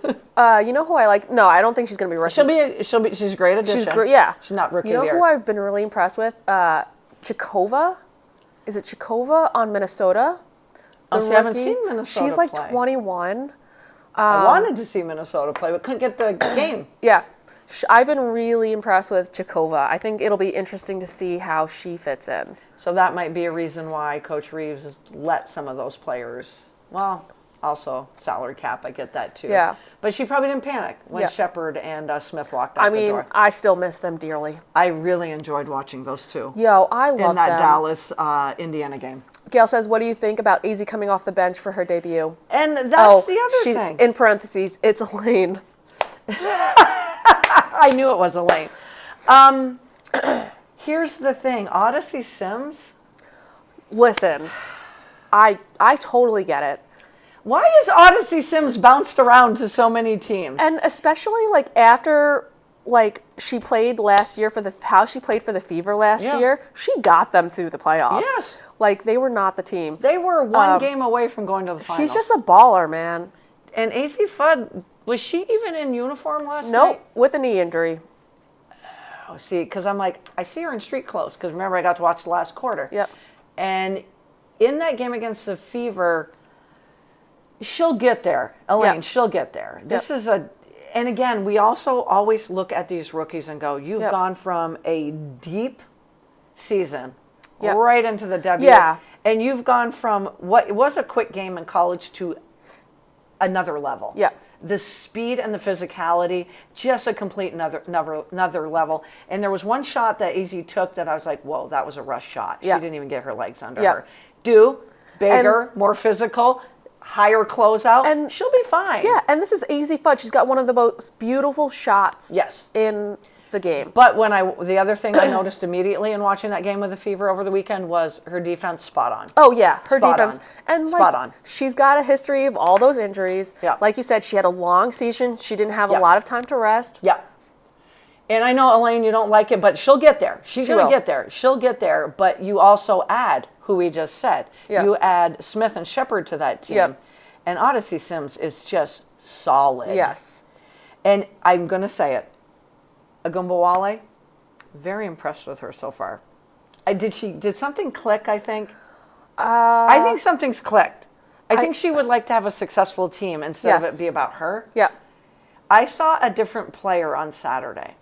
You know who I like? No, I don't think she's going to be Rookie. She's a great addition. Yeah. She's not Rookie You know of the Year. who I've been really impressed with? Chikova. Is it Chikova on Minnesota? I The haven't rookie? seen Minnesota She's like play. 21. I wanted to see Minnesota play, but couldn't get the game. Yeah. I've been really impressed with Chikova. I think it'll be interesting to see how she fits in. So that might be a reason why Coach Reeves has let some of those players, well, also salary cap, I get that too. Yeah. But she probably didn't panic when Yeah. Shepard and Smith walked out I the mean, door. I still miss them dearly. I really enjoyed watching those two Yo, I love in that them. Dallas, Indiana game. Gail says, what do you think about AZ coming off the bench for her debut? And that's the other she, thing. in parentheses, it's Elaine. I knew it was Elaine. Here's the thing, Odyssey Sims. Listen, I totally get it. Why is Odyssey Sims bounced around to so many teams? And especially like after like she played last year for how she played for the Fever last Yeah. year, she got them through the playoffs. Yes. Like they were not the team. They were one game away from going to the finals. She's just a baller, man. And AC Fudd, was she even in uniform last Nope, night? with a knee injury. Oh, see, because I'm like, I see her in street clothes, because remember I got to watch the last quarter. Yep. And in that game against the Fever, she'll get there. Elaine, Yeah. she'll get there. This Yep. is and again, we also always look at these rookies and go, you've Yep. gone from a deep season Yep. right into the W. Yeah. And you've gone from what was a quick game in college to another level. Yeah. The speed and the physicality, just a complete another level. And there was one shot that AZ took that I was like, whoa, that was a rush shot. Yeah. She didn't even get her legs under Yeah. her. Bigger, more physical, higher closeout, And- she'll be fine. Yeah, and this is AZ Fudd. She's got one of the most beautiful shots Yes. in the game. But the other thing I noticed immediately in watching that game with the Fever over the weekend was her defense spot on. Oh yeah, her Spot defense. on. And Spot like on. she's got a history of all those injuries. Yeah. Like you said, she had a long season. She didn't have Yeah. a lot of time to rest. Yeah. And I know, Elaine, you don't like it, but she'll get there. She's going to will. get there. She'll get there. But you also add who we just said. Yeah. You add Smith and Shepard to that team. Yep. And Odyssey Sims is just solid. Yes. And I'm going to say it. Agumbawale, very impressed with her so far. Did something click, I think? I think something's clicked. I think she would like to have a successful team instead of Yes. it be about her. Yeah. I saw a different player on Saturday.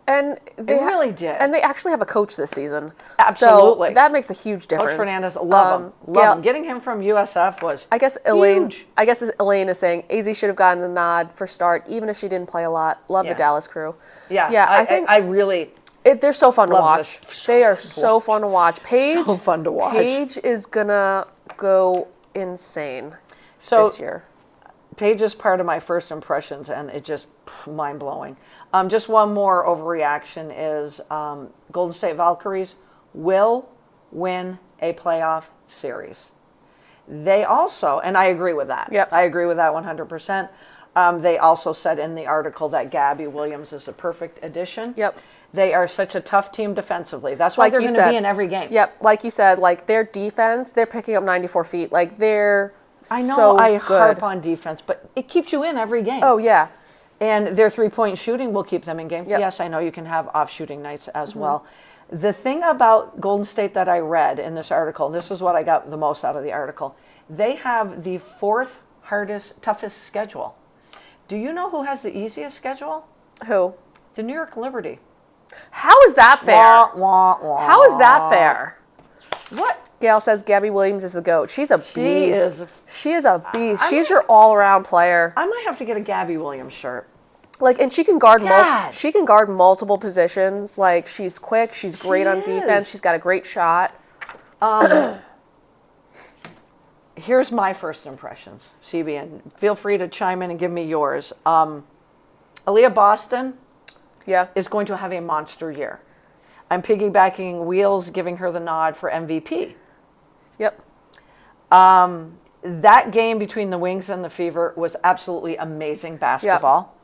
And they really did. And they actually have a coach this season. Absolutely. So that makes a huge difference. Coach Fernandez, love him. Love him. Getting him from USF was I guess Elaine is saying AZ should have gotten the nod for start, even if she didn't play a lot. Love the Dallas crew. Yeah. Yeah, I think I really they're so fun to love watch. this. They are so fun to watch. Paige, So fun to watch. Paige is gonna go insane so this year. Paige is part of my first impressions, and it just mind blowing. Just one more overreaction is Golden State Valkyries will win a playoff series. They also, and I agree with that. Yep. I agree with that 100%. They also said in the article that Gabby Williams is a perfect addition. Yep. They are such a tough team defensively. That's why Like they're you going to said. be in every game. Yep, like you said, like their defense, they're picking up 94 feet. Like they're I know so I good. harp on defense, but it keeps you in every game. Oh yeah. And their three-point shooting will keep them in games. Yep. Yes, I know you can have off shooting nights as well. The thing about Golden State that I read in this article, this is what I got the most out of the article. They have the fourth toughest schedule. Do you know who has the easiest schedule? Who? The New York Liberty. How is that fair? Wah, wah, wah. How is that fair? What? Gail says Gabby Williams is the GOAT. She's a beast. She is a beast. She's your all-around player. I might have to get a Gabby Williams shirt. Like, and she can guard God. she can guard multiple positions. Like, she's quick. She's great on defense. is. She's got a great shot. Here's my first impressions, CB, and feel free to chime in and give me yours. Aaliyah Boston Yeah. is going to have a monster year. I'm piggybacking Wheels, giving her the nod for MVP. Yep. That game between the Wings and the Fever was absolutely amazing basketball.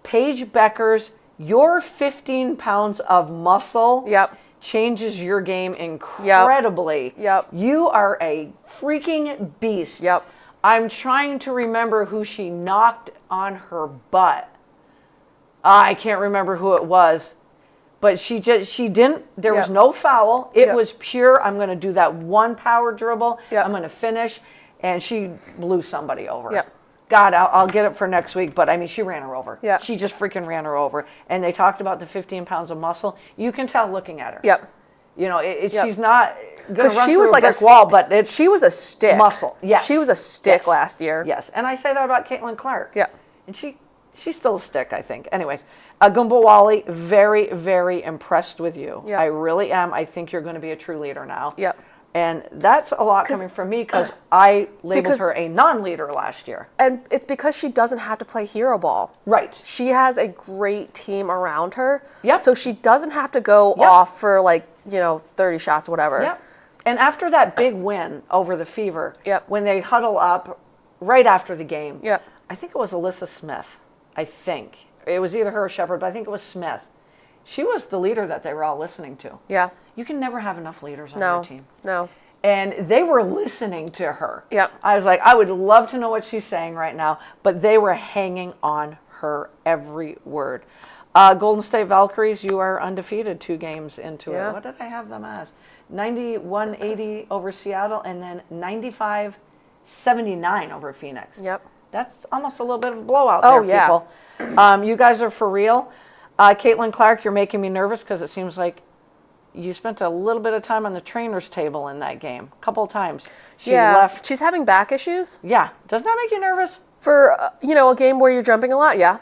Paige Becker's, your 15 pounds of muscle Yep. changes your game incredibly. Yep. You are a freaking beast. Yep. I'm trying to remember who she knocked on her butt. I can't remember who it was. But she didn't, there was Yep. no foul. It Yep. was pure, I'm going to do that one power dribble. Yep. I'm going to finish. And she blew somebody over. Yep. God, I'll get it for next week. But I mean, she ran her over. Yep. She just freaking ran her over. And they talked about the 15 pounds of muscle. You can tell looking at her. Yep. You know, Yep. she's not going to run she through was a like brick wall, but it's She was a stick. muscle. Yes. She was a stick Yes. last year. Yes. And I say that about Caitlin Clark. Yeah. And she's still a stick, I think. Anyways, Agumbawale, very, very impressed with you. Yep. I really am. I think you're going to be a true leader now. Yep. And that's a lot coming from me because I labeled her a non-leader last year. And it's because she doesn't have to play hero ball. Right. She has a great team around her. Yep. So she doesn't have to go Yep. off for 30 shots, whatever. Yep. And after that big win over the Fever, Yep. when they huddle up right after the game, Yep. I think it was Alyssa Smith. I think. It was either her or Shepard, but I think it was Smith. She was the leader that they were all listening to. Yeah. You can never have enough leaders on your team. No. And they were listening to her. Yep. I was like, I would love to know what she's saying right now, but they were hanging on her every word. Golden State Valkyries, you are undefeated 2 games into Yeah. it. What did I have them as? 91-80 over Seattle, and then 95-79 over Phoenix. Yep. That's almost a little bit of a blowout Oh, there, yeah. people. You guys are for real. Caitlin Clark, you're making me nervous because it seems like you spent a little bit of time on the trainer's table in that game. A couple of times. She left. She's having back issues. Yeah. Doesn't that make you nervous? For, a game where you're jumping a lot, yeah.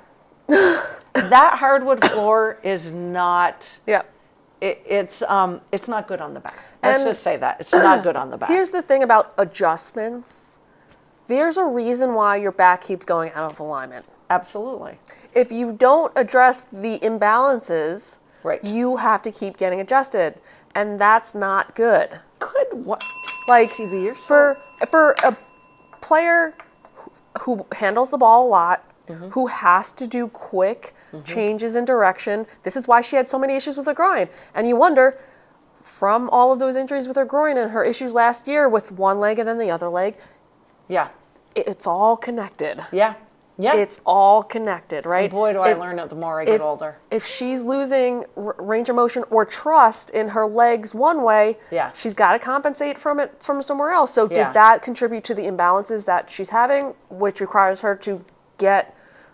That hardwood floor is not, Yeah. it's not good on the back. Let's And just say that. It's not good on the back. Here's the thing about adjustments. There's a reason why your back keeps going out of alignment. Absolutely. If you don't address the imbalances, Right. you have to keep getting adjusted. And that's not good. Good. What? Like, CB, you're so- for a player who handles the ball a lot, who has to do quick changes in direction, this is why she had so many issues with her groin. And you wonder, from all of those injuries with her groin and her issues last year with one leg and then the other leg, Yeah. it's all connected. Yeah. Yeah. It's all connected, right? Boy, do I learn it the more I get older. If she's losing range of motion or trust in her legs one way, Yeah. she's got to compensate from it from somewhere else. So Yeah. did that contribute to the imbalances that she's having, which requires her to get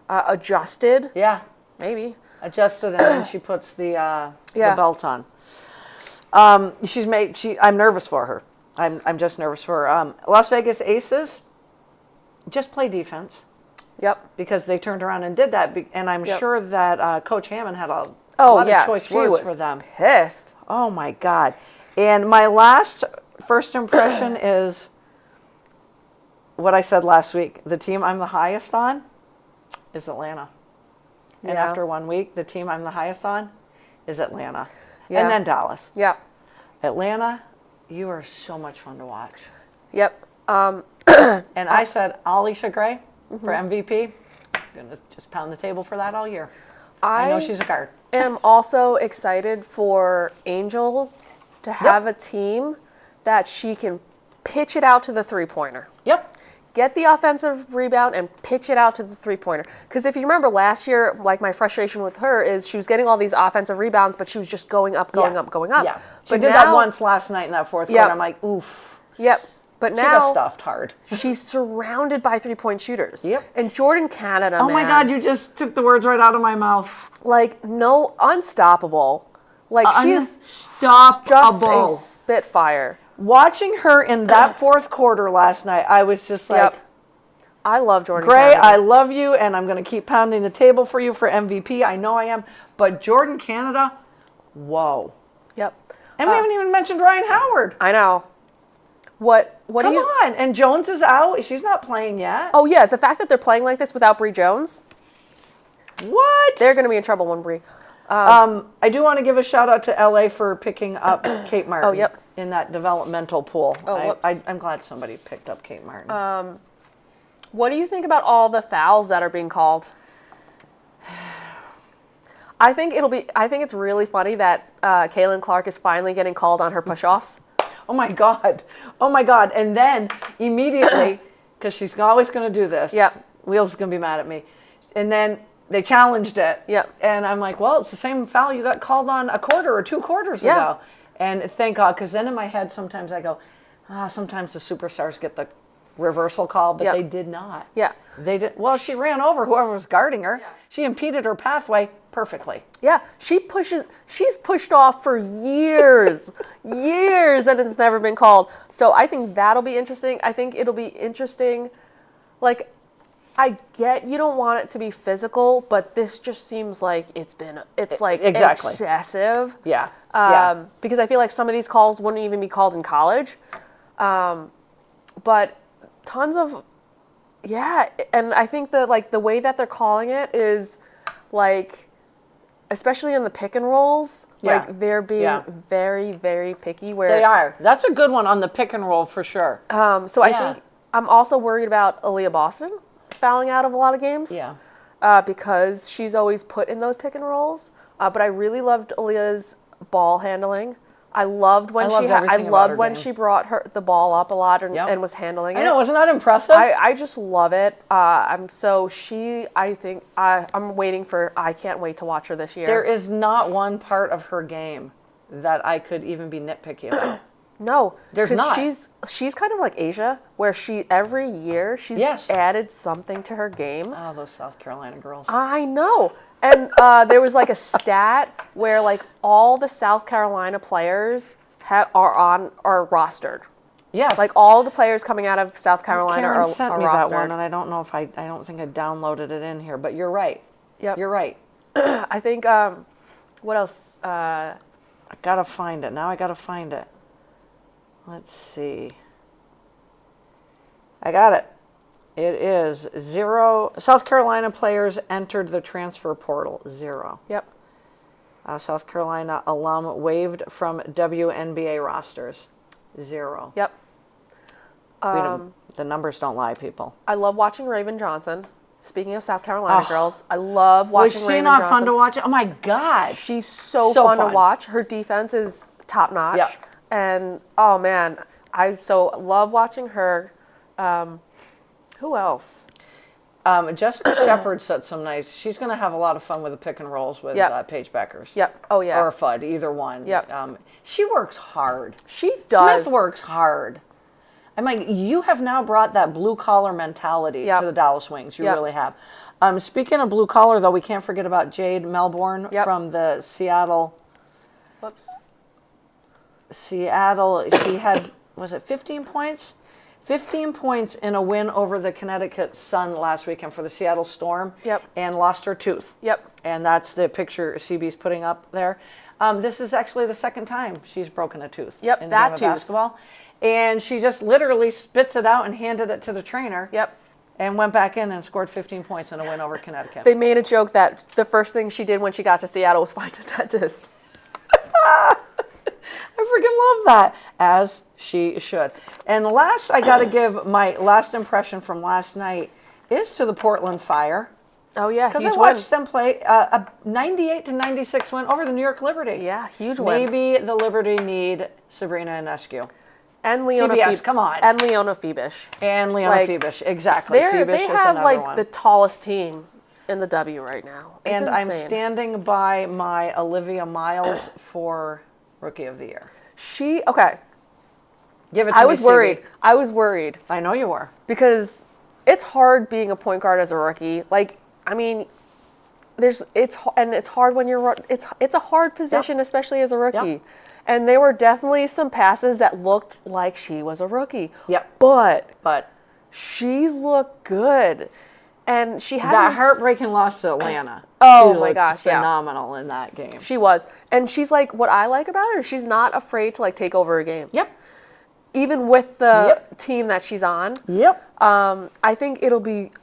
adjusted? Yeah. Maybe. Adjusted, and then she puts the Yeah. belt on. I'm nervous for her. I'm just nervous for her. Las Vegas Aces, just play defense. Yep. Because they turned around and did that, and I'm Yep. sure that Coach Hammond had a Oh, lot yeah. of choice She words was for them. pissed. Oh my God! And my first impression is what I said last week. The team I'm the highest on is Atlanta, and Yeah. after 1 week, the team I'm the highest on is Atlanta, Yeah. and then Dallas. Yep. Atlanta, you are so much fun to watch. Yep. And I said Alicia Gray for MVP. I'm gonna just pound the table for that all year. I know she's a guard. am also excited for Angel to have a team that she can pitch it out to the three-pointer. Yep. Get the offensive rebound and pitch it out to the three-pointer. Because if you remember last year, like my frustration with her is she was getting all these offensive rebounds, but she was just going up. Yeah. She But did now, that once last night in that fourth Yep. quarter. I'm like, oof. Yep. But She got now stuffed hard. she's surrounded by three-point shooters. Yep. And Jordan Canada, Oh my God, you just took the words right out of my mouth. like no unstoppable. Like she is just a Unstoppable. spitfire. Watching her in that fourth quarter last night, I was just like, Yep. I love Jordan Gray, Canada. I love you, and I'm going to keep pounding the table for you for MVP. I know I am. But Jordan Canada, whoa. Yep. And we haven't even mentioned Ryan Howard. I know. What Come do you on. And Jones is out. She's not playing yet. Oh yeah, the fact that they're playing like this without Bree Jones, What? they're going to be in trouble when Bree. I do want to give a shout out to LA for picking up Kate Martin yep. in that developmental pool. whoops. I'm glad somebody picked up Kate Martin. What do you think about all the fouls that are being called? I think it's really funny that Kaylin Clark is finally getting called on her push-offs. Oh my God. Oh my God. And then immediately, because she's always going to do this. Yep. Wheels is going to be mad at me. And then they challenged it. Yep. And I'm like, well, it's the same foul you got called on a quarter or 2 quarters Yeah. ago. And thank God, because then in my head sometimes I go, sometimes the superstars get the reversal call, but Yep. they did not. Yeah. They did. Well, she ran over whoever was guarding her. Yeah. She impeded her pathway perfectly. Yeah, she's pushed off for years, years, and it's never been called. So I think that'll be interesting. I think it'll be interesting. Like, I get you don't want it to be physical, but this just seems like it's like Exactly. excessive. Yeah. Yeah. Because I feel like some of these calls wouldn't even be called in college. But tons of, and I think that like the way that they're calling it is like, especially in the pick and rolls, Yeah. like they're being Yeah. very, very picky. Where They are. That's a good one on the pick and roll for sure. So I Yeah. think I'm also worried about Aaliyah Boston fouling out of a lot of games. Yeah. Because she's always put in those pick and rolls. But I really loved Aaliyah's ball handling. I loved when she brought the ball up a lot and was handling it. I know, wasn't that impressive? I just love it. I can't wait to watch her this year. There is not one part of her game that I could even be nitpicky about. No, There's 'cause not. She's kind of like Asia, where every year she's added something to her game. Oh, those South Carolina girls. I know. And there was like a stat where like all the South Carolina players are rostered. Yes. Like all the players coming out of South Carolina Karen are sent me rostered. that one, and I don't know if I don't think I downloaded it in here, but you're right. Yep. You're right. I think what else? I gotta find it. Now I gotta find it. Let's see. I got it. It is 0. South Carolina players entered the transfer portal. 0. Yep. South Carolina alum waived from WNBA rosters. 0. Yep. The numbers don't lie, people. I love watching Raven Johnson. Speaking of South Carolina girls, I love watching Was she Raven not Johnson. fun to watch? Oh my God. She's so fun to watch. Her defense is top notch. Yep. And oh man, I so love watching her. Who else? Jessica Shepard said some nice. She's going to have a lot of fun with the pick and rolls with Paige Beckers. Yep. Oh, yeah. Or Fudd, either one. Yep. She works hard. She does. Smith works hard. I'm like, you have now brought that blue collar mentality to the Dallas Wings. You really have. Speaking of blue collar, though, we can't forget about Jade Melbourne from the Seattle. Whoops. Seattle. She had, was it 15 points? 15 points in a win over the Connecticut Sun last weekend for the Seattle Storm. Yep. And lost her tooth. Yep. And that's the picture CB's putting up there. This is actually the second time she's broken a tooth in the game of basketball. And she just literally spits it out and handed it to the trainer. Yep. And went back in and scored 15 points in a win over Connecticut. They made a joke that the first thing she did when she got to Seattle was find a dentist. I freaking love that, as she should. And last, I got to give my last impression from last night is to the Portland Fire. Oh, yeah, Because huge I watched them play a 98-96 win over the New York Liberty. Yeah, huge win. Maybe the Liberty need Sabrina Ionescu. And Leona CBS, come on. And Leona Fibish. And Leona Fibish, exactly. Fibish They is have another like one. the tallest team in the W right now. It's and I'm insane. standing by my Olivia Miles for Rookie of the Year. Okay. Give it to me, I was CB. worried. I was worried I know you were. because it's hard being a point guard as a rookie. Like, I mean, it's hard when you're it's a hard position, especially as a rookie. Yep. And there were definitely some passes that looked like she was a rookie. Yep. But she's looked good. And she has that heartbreaking loss to Atlanta. Oh, She my looked gosh, yeah. phenomenal in that game. She was. And she's like, what I like about her, she's not afraid to like take over a game. Yep. Even with the team that she's on. Yep. I think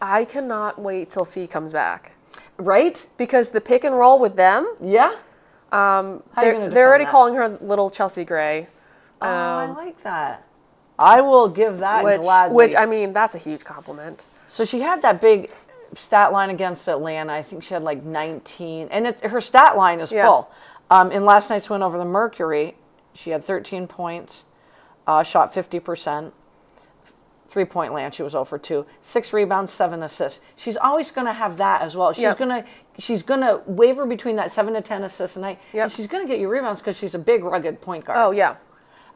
I cannot wait till Fee comes back. Right? Because the pick and roll with them, Yeah. they're already calling her little Chelsea Gray. I like that. I will give that gladly. Which, I mean, that's a huge compliment. So she had that big stat line against Atlanta. I think she had like 19. And her stat line is full. In last night's win over the Mercury, she had 13 points, shot 50%. 3-point land, she was 0 for 2. 6 rebounds, 7 assists. She's always going to have that as well. She's gonna waver between that 7 to 10 assists a night. And she's gonna get you rebounds because she's a big, rugged point guard. Oh yeah.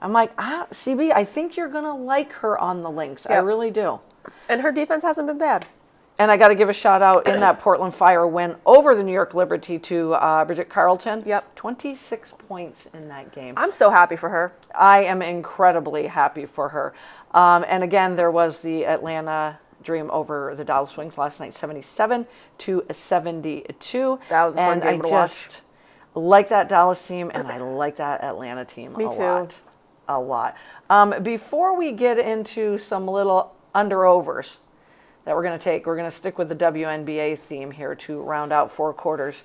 I'm like, CB, I think you're gonna like her on the Lynx. I really do. And her defense hasn't been bad. And I got to give a shout out in that Portland Fire win over the New York Liberty to Bridget Carlton. 26 points in that game. I'm so happy for her. I am incredibly happy for her. And again, there was the Atlanta Dream over the Dallas Wings last night, 77-72. That was a fun game to watch. I just like that Dallas team, and I like that Atlanta team a lot. Before we get into some little under-overs that we're going to take, we're going to stick with the WNBA theme here to round out 4 quarters.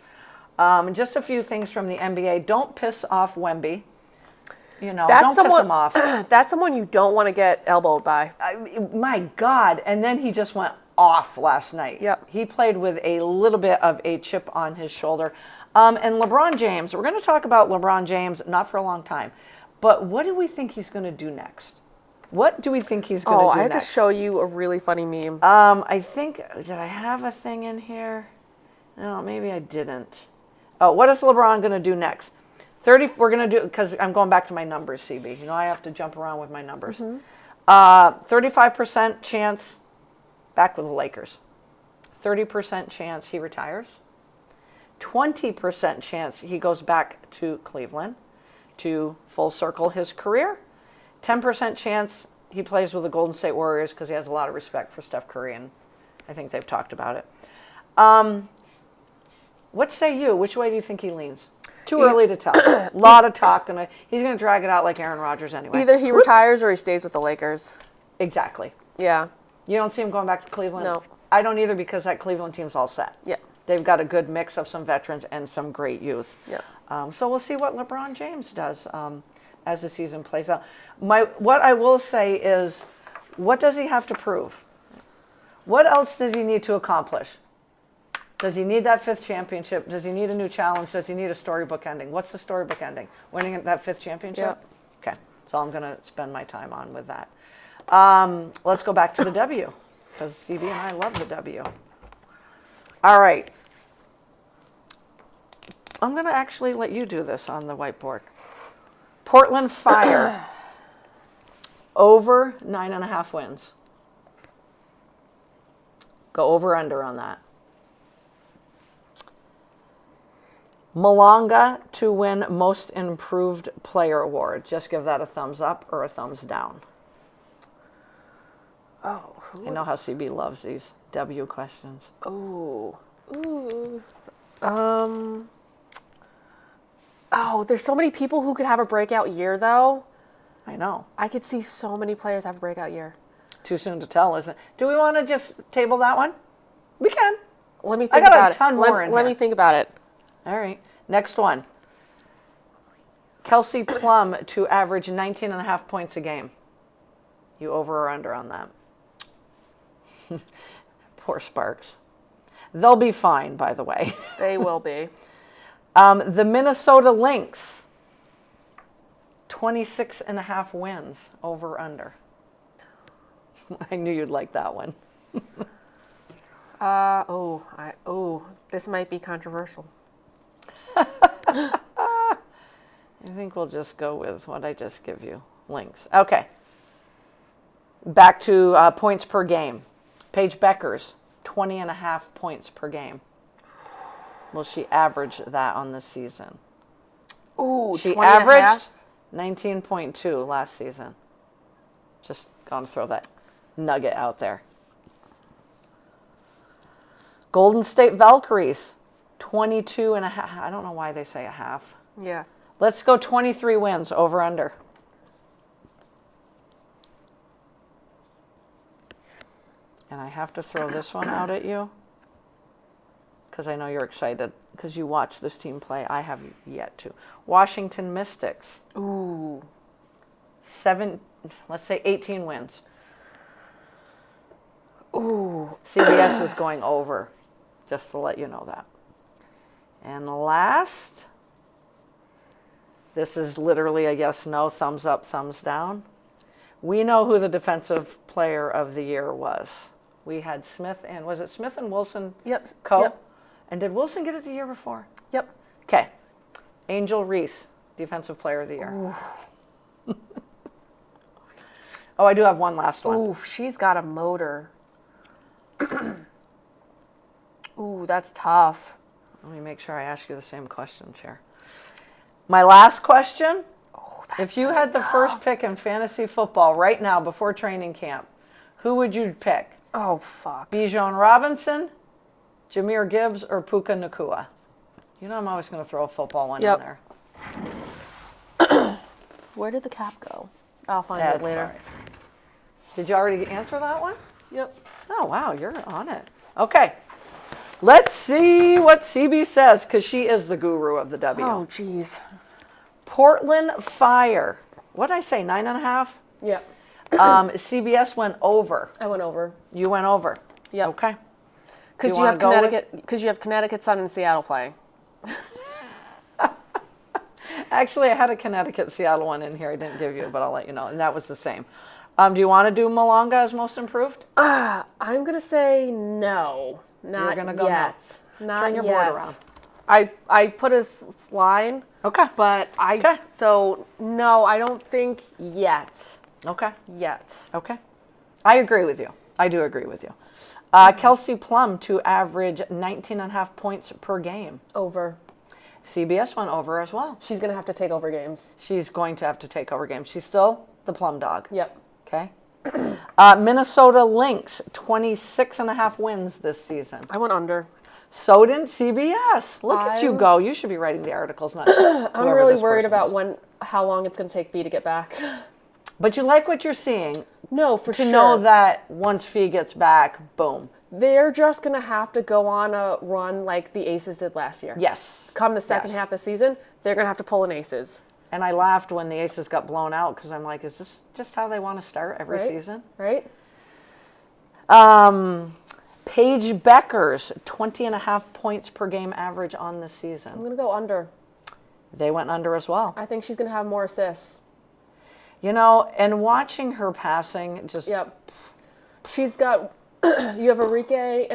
Just a few things from the NBA. Don't piss off Wemby. Don't piss him off. That's someone you don't want to get elbowed by. My God. And then he just went off last night. Yep. He played with a little bit of a chip on his shoulder. And LeBron James, we're going to talk about LeBron James, not for a long time. But what do we think he's going to do next? What do we think he's going to do next? I have to show you a really funny meme. I think, did I have a thing in here? No, maybe I didn't. Oh, what is LeBron going to do next? We're going to do, because I'm going back to my numbers, CB. I have to jump around with my numbers. 35% chance back with the Lakers. 30% chance he retires. 20% chance he goes back to Cleveland to full circle his career. 10% chance he plays with the Golden State Warriors because he has a lot of respect for Steph Curry, and I think they've talked about it. What say you? Which way do you think he leans? Too early to tell. A lot of talk, and he's going to drag it out like Aaron Rodgers anyway. Either he retires or he stays with the Lakers. Exactly. Yeah. You don't see him going back to Cleveland? No. I don't either, because that Cleveland team's all set. Yeah. They've got a good mix of some veterans and some great youth. Yeah. So we'll see what LeBron James does as the season plays out. What I will say is, what does he have to prove? What else does he need to accomplish? Does he need that 5th championship? Does he need a new challenge? Does he need a storybook ending? What's the storybook ending? Winning that 5th championship? Yeah. Okay. That's all I'm going to spend my time on with that. Let's go back to the W, because CD and I love the W. All right. I'm going to actually let you do this on the whiteboard. Portland Fire. Over 9.5 wins. Go over under on that. Malonga to win Most Improved Player Award. Just give that a thumbs up or a thumbs down. Oh. I know how CB loves these W questions. Oh. Ooh. Oh, there's so many people who could have a breakout year, though. I know. I could see so many players have a breakout year. Too soon to tell, isn't it? Do we want to just table that one? We can. Let me I think got about a ton it. more in Let here. me think about it. All right. Next one. Kelsey Plum to average 19.5 points a game. You over or under on that? Poor Sparks. They'll be fine, by the way. They will be. The Minnesota Lynx. 26.5 wins. Over or under? I knew you'd like that one. This might be controversial. I think we'll just go with what I just give you. Lynx. Okay. Back to points per game. Paige Beckers, 20.5 points per game. Will she average that on the season? Ooh, She 20 and a half? averaged 19.2 last season. Just gonna throw that nugget out there. Golden State Valkyries, 22.5. I don't know why they say a half. Yeah. Let's go 23 wins, over under. And I have to throw this one out at you because I know you're excited because you watch this team play. I have yet to. Washington Mystics. Ooh. Let's say 18 wins. Ooh. CBS is going over, just to let you know that. And last, this is literally a yes, no, thumbs up, thumbs down. We know who the defensive player of the year was. We had Smith and, was it Smith and Wilson? Yep. Co. Yep. And did Wilson get it the year before? Yep. Okay. Angel Reese, defensive player of the year. Oh, I do have one last one. Ooh, she's got a motor. Ooh, that's tough. Let me make sure I ask you the same questions here. My last question. Oh, that's If you really had the tough. first pick in fantasy football right now before training camp, who would you pick? Oh, fuck. Bijan Robinson, Jahmyr Gibbs, or Puka Nacua? You know I'm always going to throw a football one Yep. in there. Where did the cap go? I'll find That's it later. all right. Did you already answer that one? Yep. Oh, wow, you're on it. Okay. Let's see what CB says, because she is the guru of the W. Oh, jeez. Portland Fire. What did I say, 9.5? Yep. CBS went over. I went over. You went over. Yep. Okay. Because you you wanna have go with- Connecticut. Because you have Connecticut Sun and Seattle playing. Actually, I had a Connecticut Seattle one in here I didn't give you, but I'll let you know. And that was the same. Do you want to do Malonga as most improved? I'm gonna say no. Not gonna go yet. Not Turn your yet. board around. I put a line, Okay. but Okay. so no, I don't think yet. Okay. Yet. Okay. I agree with you. I do agree with you. Kelsey Plum to average 19.5 points per game. Over. CBS went over as well. She's gonna have to take over games. She's going to have to take over games. She's still the Plum dog. Yep. Okay. Minnesota Lynx, 26.5 wins this season. I went under. So did CBS. Look at you go. You should be writing the articles, not I'm really worried about how long it's gonna take Fee to get back. But you like what you're seeing No, for to sure. know that once Fee gets back, boom. They're just gonna have to go on a run like the Aces did last year. Yes. Come the second Yes. half of the season, they're gonna have to pull an Aces. And I laughed when the Aces got blown out because I'm like, is this just how they want to start every Right. season? Right? Paige Beckers, 20.5 points per game average on the I'm season. gonna go under. They went under as well. I think she's gonna have more assists. You know, and watching her passing, just Yep. She's got You have Enrique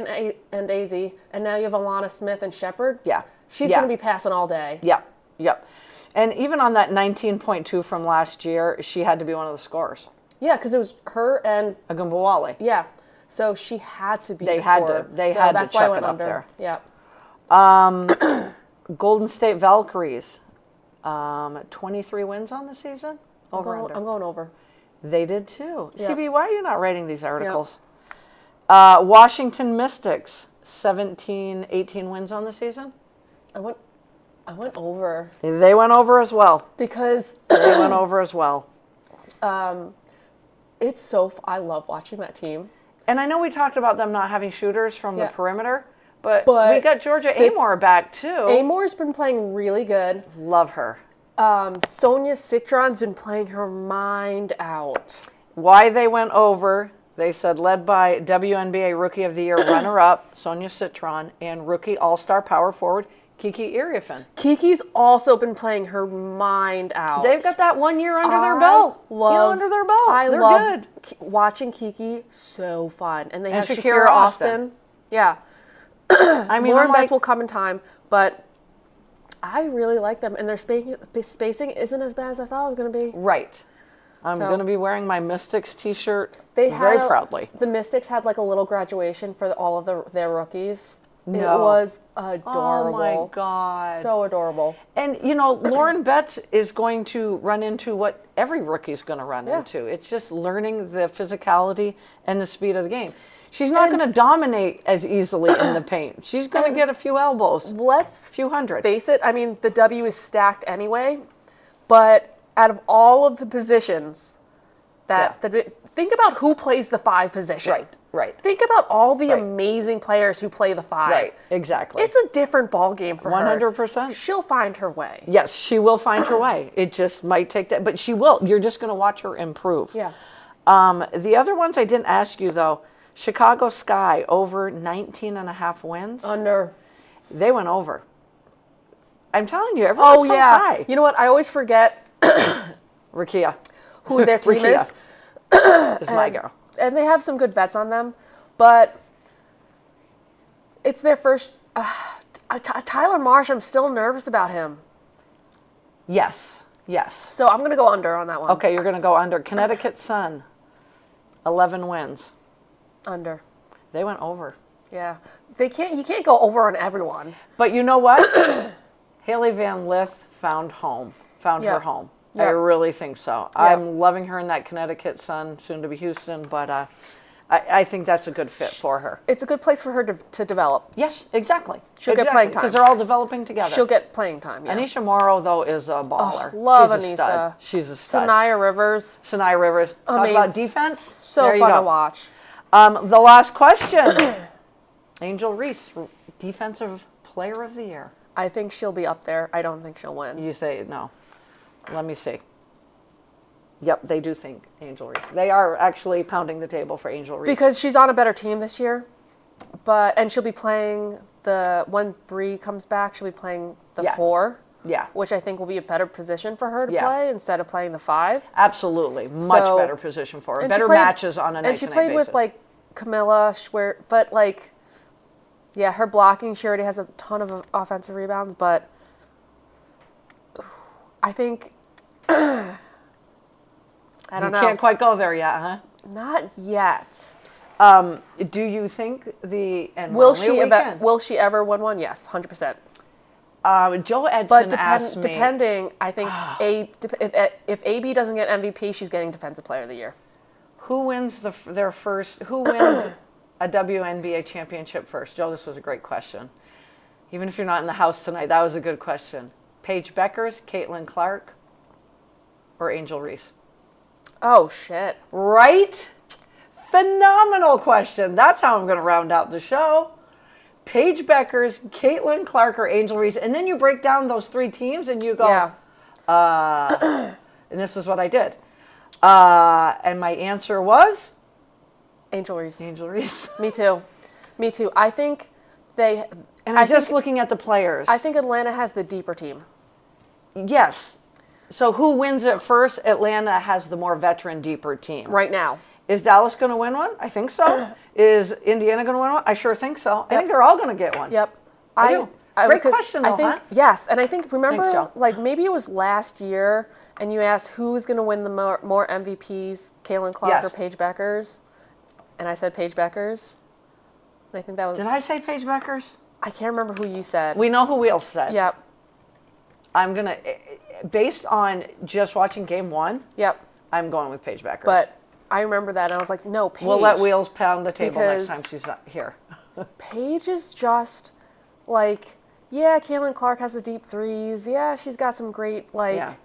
and Daisy, and now you have Alana Smith and Shepard. Yeah. She's Yeah. going to be passing all day. Yep. Yep. And even on that 19.2 from last year, she had to be one of the scorers. Yeah, because it was her and Agumbawali. yeah. So she had to be. They the had scorer. to. They So had to that's why I chuck went it up under. there. Yeah. Golden State Valkyries. 23 wins on the season. Over under. I'm going over. They did too. Yeah. CB, why are you not writing these articles? Washington Mystics. 17, 18 wins on the season. I went over They went over as well. because They went over as well. it's so. I love watching that team. And I know we talked about them not having shooters from the Yeah. perimeter, but But we got Georgia Sid- Amore back too. Amore's been playing really good. Love her. Sonia Citron's been playing her mind out. Why they went over, they said led by WNBA Rookie of the Year runner-up Sonia Citron and rookie all-star power forward Kiki Iriafen. Kiki's also been playing her mind out. They've got that 1 year under their I belt. love- under their belt. I They're love good. watching Kiki. So fun, and they And have Shakira Shakira Austin. Austin. Yeah, I mean, more I'm bets like, will come in time, but I really like them, and their spacing isn't as bad as I thought it was going to be. right. I'm So- going to be wearing my Mystics t-shirt They very had proudly. The Mystics had like a little graduation for all of their rookies. It No. was adorable. Oh my God. So adorable. And, you know, Lauren Betts is going to run into what every rookie's going to run Yeah. into. It's just learning the physicality and the speed of the game. She's not going to dominate as easily in the paint. She's going to get a few elbows, Let's a few hundred. face it. I mean, the W is stacked anyway, but out of all of the positions think about who plays the 5 position. Right, right, Think about all the Right. amazing players who play the 5. right. Exactly. It's a different ball game for her. 100%. She'll find her way. Yes, she will find her way. It just might take that, but she will. You're just going to watch her improve. Yeah. The other ones I didn't ask you, though. Chicago Sky, over 19 and a half wins. Under. They went over. I'm telling you, everyone's Oh so yeah. high. You know what? I always forget Rakia who their team Rakia is. is my girl. And they have some good vets on them, but it's their first. Tyler Marsh, I'm still nervous about him, Yes, yes. so I'm gonna go under on that one. Okay, you're going to go under. Connecticut Sun, 11 wins. Under. They went over. Yeah, they can't. You can't go over on everyone. But you know what? Haley Van Lith found home. Found Yeah. her home. Yeah. I really think so. Yeah. I'm loving her in that Connecticut Sun, soon to be Houston, but I think that's a good fit for her. It's a good place for her to develop. Yes, exactly. She'll get playing time. because they're all developing together. She'll get playing time. Yeah. Anisha Morrow, though, is a baller. love She's a stud. Anisha. She's a stud. Sanaya Rivers, Sanaya Rivers. Talk Amazing. about defense. so There you fun go. to watch. The last question. Angel Reese, Defensive Player of the Year. I think she'll be up there. I don't think she'll win. You say no. Let me see. Yep, they do think Angel Reese. They are actually pounding the table for Angel Reese. Because she's on a better team this year, and she'll be playing when Bree comes back. She'll be playing the Yeah. 4, yeah, which I think will be a better position for her to Yeah. play instead of playing the 5. absolutely. Much So- better position for her. And Better she played- matches on a And she night-to-night played basis. with like Camilla, but like, yeah, her blocking. She already has a ton of offensive rebounds, but I think I don't you know. can't quite go there yet, huh? Not yet. Do you think and Will we're only a she weekend. will she ever win one? Yes, 100%. Joe Edson But asked me. depending, I think if AB doesn't get MVP, she's getting Defensive Player of the Year. Who wins their first? Who wins a WNBA championship first? Joe, this was a great question. Even if you're not in the house tonight, that was a good question. Paige Beckers, Caitlin Clark, or Angel Reese? Oh shit! Right? Phenomenal question. That's how I'm going to round out the show. Paige Beckers, Caitlin Clark, or Angel Reese. And then you break down those 3 teams and you go, Yeah. and this is what I did. And my answer was Angel Reese. Angel Reese. Me too. Me too. I think they. And I'm just looking at the players. I think Atlanta has the deeper team. Yes. So who wins it first? Atlanta has the more veteran, deeper team. Right now. Is Dallas going to win one? I think so. Is Indiana going to win one? I sure think so. I think they're all going to get one. Yep. I do. Great question, though, I think, huh? Yes, and I think, remember, Thanks, Joe. like maybe it was last year, and you asked who's going to win the more MVPs, Caitlin Clark Yes. or Paige Beckers? And I said Paige Beckers. And I think that was... Did I say Paige Beckers? I can't remember who you said. We know who we else said. Yep. I'm going to, based on just watching game one, Yep. I'm going with Paige Beckers. But I remember that, and I was like, no, Paige. We'll let Wheels pound the table next Because- time she's not here. Paige is just like, yeah, Caitlin Clark has the deep threes. Yeah, she's got some great she's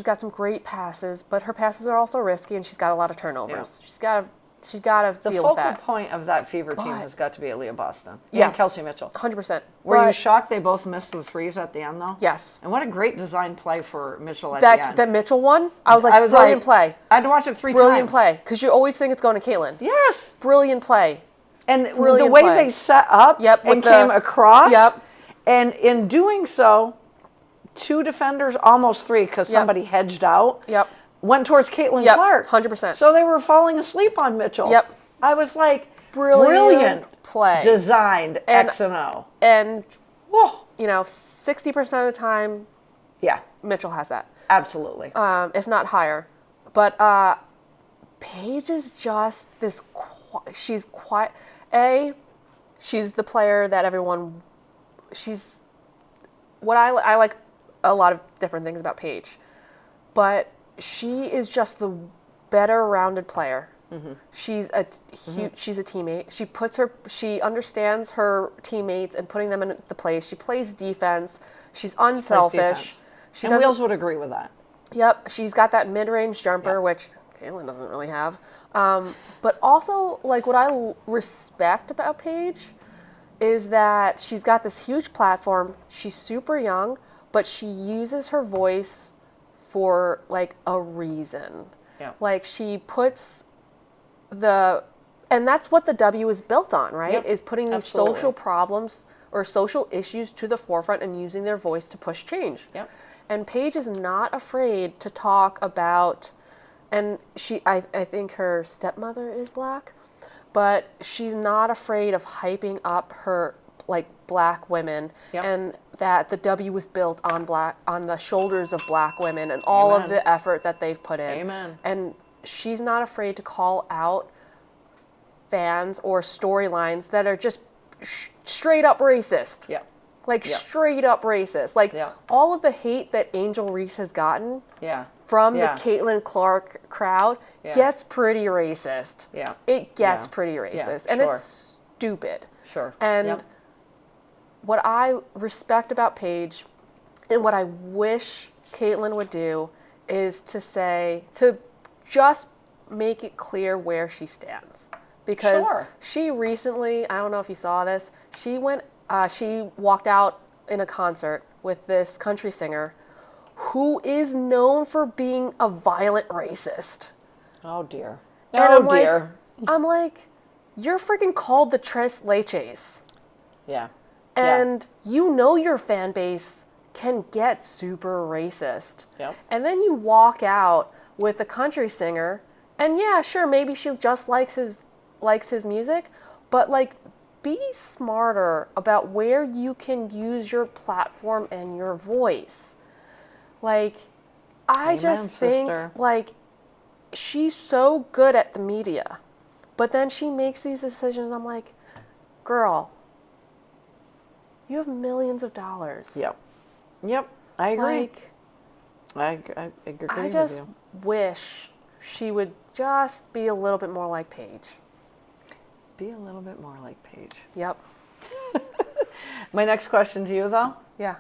got some great passes, but her passes are also risky, and she's got a lot of turnovers. She's got to The deal focal with that. point of that Fever team But- has got to be Aaliyah Boston and Yes. Kelsey Mitchell. 100%. Were you shocked they both missed the threes at the end, though? Yes. And what a great design play for Mitchell at the end. That Mitchell one, I was like, brilliant play. I had to watch it three Brilliant times. play. Because you always think it's going to Caitlin. Yes. Brilliant play. And the Brilliant way play. they set up Yep, and with came across. Yep. And in doing so, two defenders, almost three, because somebody hedged out, Yep. went towards Caitlin Yep. Clark. 100%. So they were falling asleep on Mitchell. Yep. I was like, Brilliant play. Designed And- X and O. And, Whoa. 60% of the time, Yeah, Mitchell has that. absolutely. If not higher. But Paige is just this, she's quiet. She's the player that everyone, she's, what I like a lot of different things about Paige, but she is just the better rounded player. Mm-hmm. She's a teammate. She understands her teammates and putting them in the place. She plays defense. She's unselfish. And Wheels would agree with that. Yep, she's got that mid-range jumper, which Caitlin doesn't really have. But also, like, what I respect about Paige is that she's got this huge platform. She's super young, but she uses her voice for, like, a reason. Yeah. Like, she puts and that's what the W is built on, right? Yep. Is putting these Absolutely. social problems or social issues to the forefront and using their voice to push change. Yep. And Paige is not afraid to talk about, and I think her stepmother is black, but she's not afraid of hyping up her, like, black women, and that the W was built on the shoulders of black women and all of the effort that they've put in. Amen. And she's not afraid to call out fans or storylines that are just straight up racist. Yeah. Like, straight up racist. Like, Yeah. all of the hate that Angel Reese has gotten Yeah. from Yeah. the Caitlin Clark crowd gets pretty racist. Yeah. It gets Yeah. pretty racist. Yeah, and sure. it's stupid. Sure. And Yep. what I respect about Paige and what I wish Caitlin would do is to just make it clear where she stands. Because Sure. she recently, I don't know if you saw this, she walked out in a concert with this country singer who is known for being a violent racist. Oh, dear. And Oh, I'm like- dear. I'm like, you're freaking called the Tres Leches. Yeah. And your fan base can get super racist. Yep. And then you walk out with a country singer, and yeah, sure, maybe she just likes his music, but, like, be smarter about where you can use your platform and your voice. Like, I Amen, just think, sister. like, she's so good at the media, but then she makes these decisions. I'm like, girl, you have millions of dollars. Yep. Yep. I agree. Like, I agree I with just you. wish she would just be a little bit more like Paige. Be a little bit more like Paige. Yep. My next question to you, though, Yeah.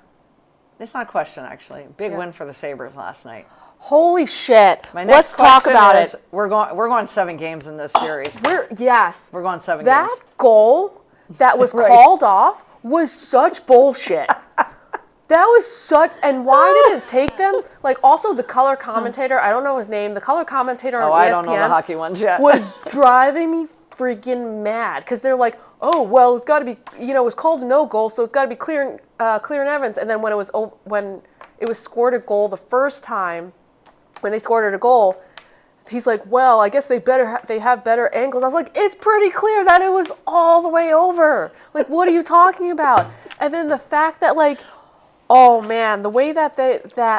it's not a question, actually. Big win for the Sabres last night. Holy shit. My next Let's talk question about is, it. We're going 7 games in this series. Yes. We're going 7 That games. goal that was Right. called off was such bullshit. That was such, and why did it take them? Like, also the color commentator, I don't know his name, the color commentator on Oh, ESPN I don't know the hockey ones yet. was driving me freaking mad because they're like, oh, well, it's got to be, it was called a no goal, so it's got to be clear and evidence. And then when it was scored a goal the first time, when they scored a goal, he's like, well, I guess they have better angles. I was like, it's pretty clear that it was all the way over. Like, what are you talking about? And then the fact that, like, oh man, the way that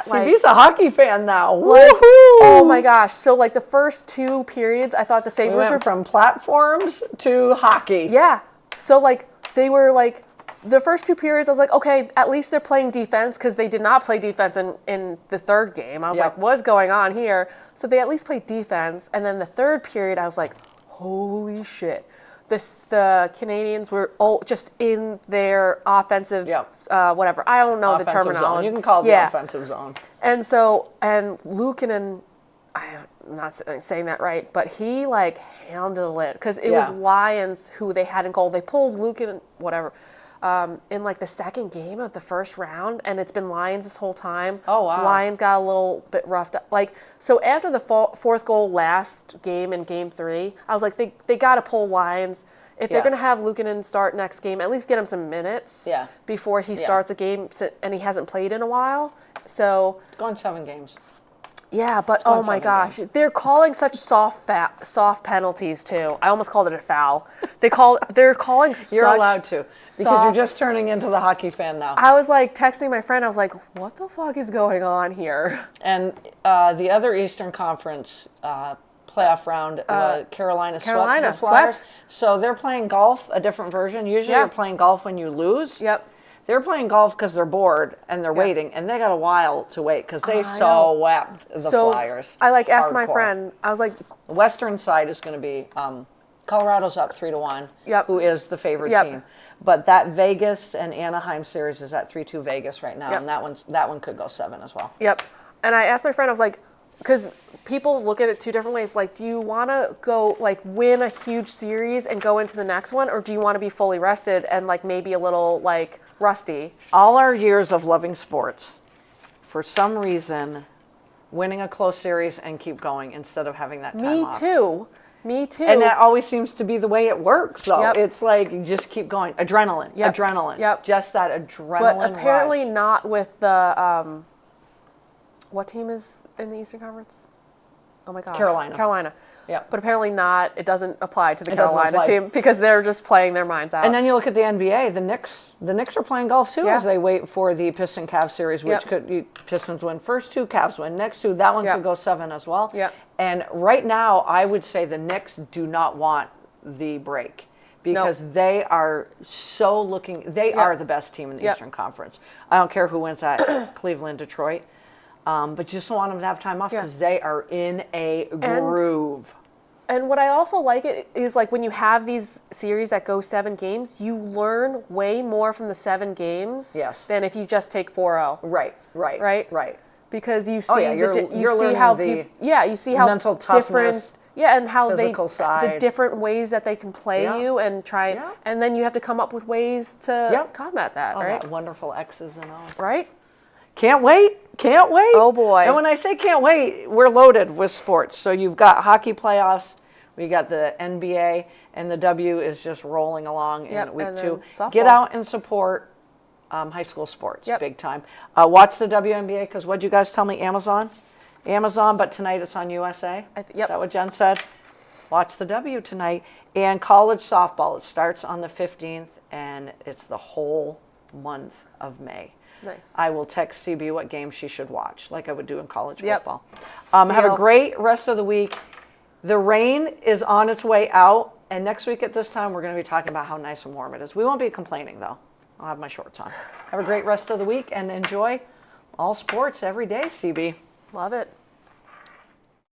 like, he's a hockey fan now. like, Woohoo! oh my gosh. So like the first 2 periods, I thought the Sabres We went from platforms to hockey. yeah. So like they were like the first 2 periods, I was like, okay, at least they're playing defense because they did not play defense in the third game. I was like, what's going on here? So they at least played defense. And then the third period, I was like, holy shit. The Canadians were all just in their offensive, whatever. I don't know Offensive the terminology. zone. You can call it the offensive zone. And so, and Luukkonen, I'm not saying that right, but he like handled it because it was Lions who they had in goal. They pulled Luukkonen, whatever, in like the second game of the first round, and it's been Lions this whole time. Oh, wow. Lions got a little bit roughed up. Like, so after the fourth goal last game in game 3, I was like, they got to pull Lions. If they're going to have Luukkonen start next game, at least get him some minutes before he starts a game, and he hasn't played in a while. So Going 7 games. yeah, but oh my gosh, they're calling such soft penalties too. I almost called it a foul. They're calling. You're allowed to because you're just turning into the hockey fan now. I was like texting my friend. I was like, "What the fuck is going on here?" And the other Eastern Conference playoff round, Carolina swept the Flyers. So they're playing golf, a different version. Usually you're playing golf when you lose. Yep. They're playing golf because they're bored and they're waiting, and they got a while to wait because they swept the Flyers. I like asked my friend. I was like, the Western side is going to be Colorado's up 3-1. Yep. Who is the favorite team? But that Vegas and Anaheim series is at 3-2 Vegas right now, and that one could go 7 as well. Yep. And I asked my friend. I was like, because people look at it 2 different ways. Like, do you want to go like win a huge series and go into the next one, or do you want to be fully rested and like maybe a little like rusty? All our years of loving sports, for some reason, winning a close series and keep going instead of having that time off. Me too. And that always seems to be the way it works, though. Yep. It's like you just keep going. Adrenaline. Adrenaline. Just that adrenaline But apparently rush. not with the what team is in the Eastern Conference? Oh my gosh. Carolina. Yeah. But apparently not. It doesn't apply to the Carolina team because they're just playing their minds out. And then you look at the NBA. The Knicks are playing golf too as they wait for the Piston-Cavs series, which Pistons win first 2, Cavs win next 2. That one could go 7 as well. Yep. And right now, I would say the Knicks do not want the break because they are so looking. They are the best team in the Eastern Conference. I don't care who wins that, Cleveland, Detroit. But just want them to have time off because they are in a groove. And what I also like it is like when you have these series that go 7 games, you learn way more from the 7 games than if you just take 4-0. Right. Because you see you see how mental toughness, and how the different ways that they can play you and try and then you have to come up with ways to combat that, right? That wonderful X's and O's. Right? Can't wait. Oh boy. And when I say can't wait, we're loaded with sports. So you've got hockey playoffs, we got the NBA, and the W is just rolling along in week 2. Get out and support high school sports big time. Watch the WNBA because what'd you guys tell me? Amazon, but tonight it's on USA. Is that what Jen said? Watch the W tonight. And college softball, it starts on the 15th, and it's the whole month of May. Nice. I will text CB what game she should watch, like I would do in college football. Have a great rest of the week. The rain is on its way out, and next week at this time, we're going to be talking about how nice and warm it is. We won't be complaining, though. I'll have my shorts on. Have a great rest of the week, and enjoy all sports every day, CB. Love it.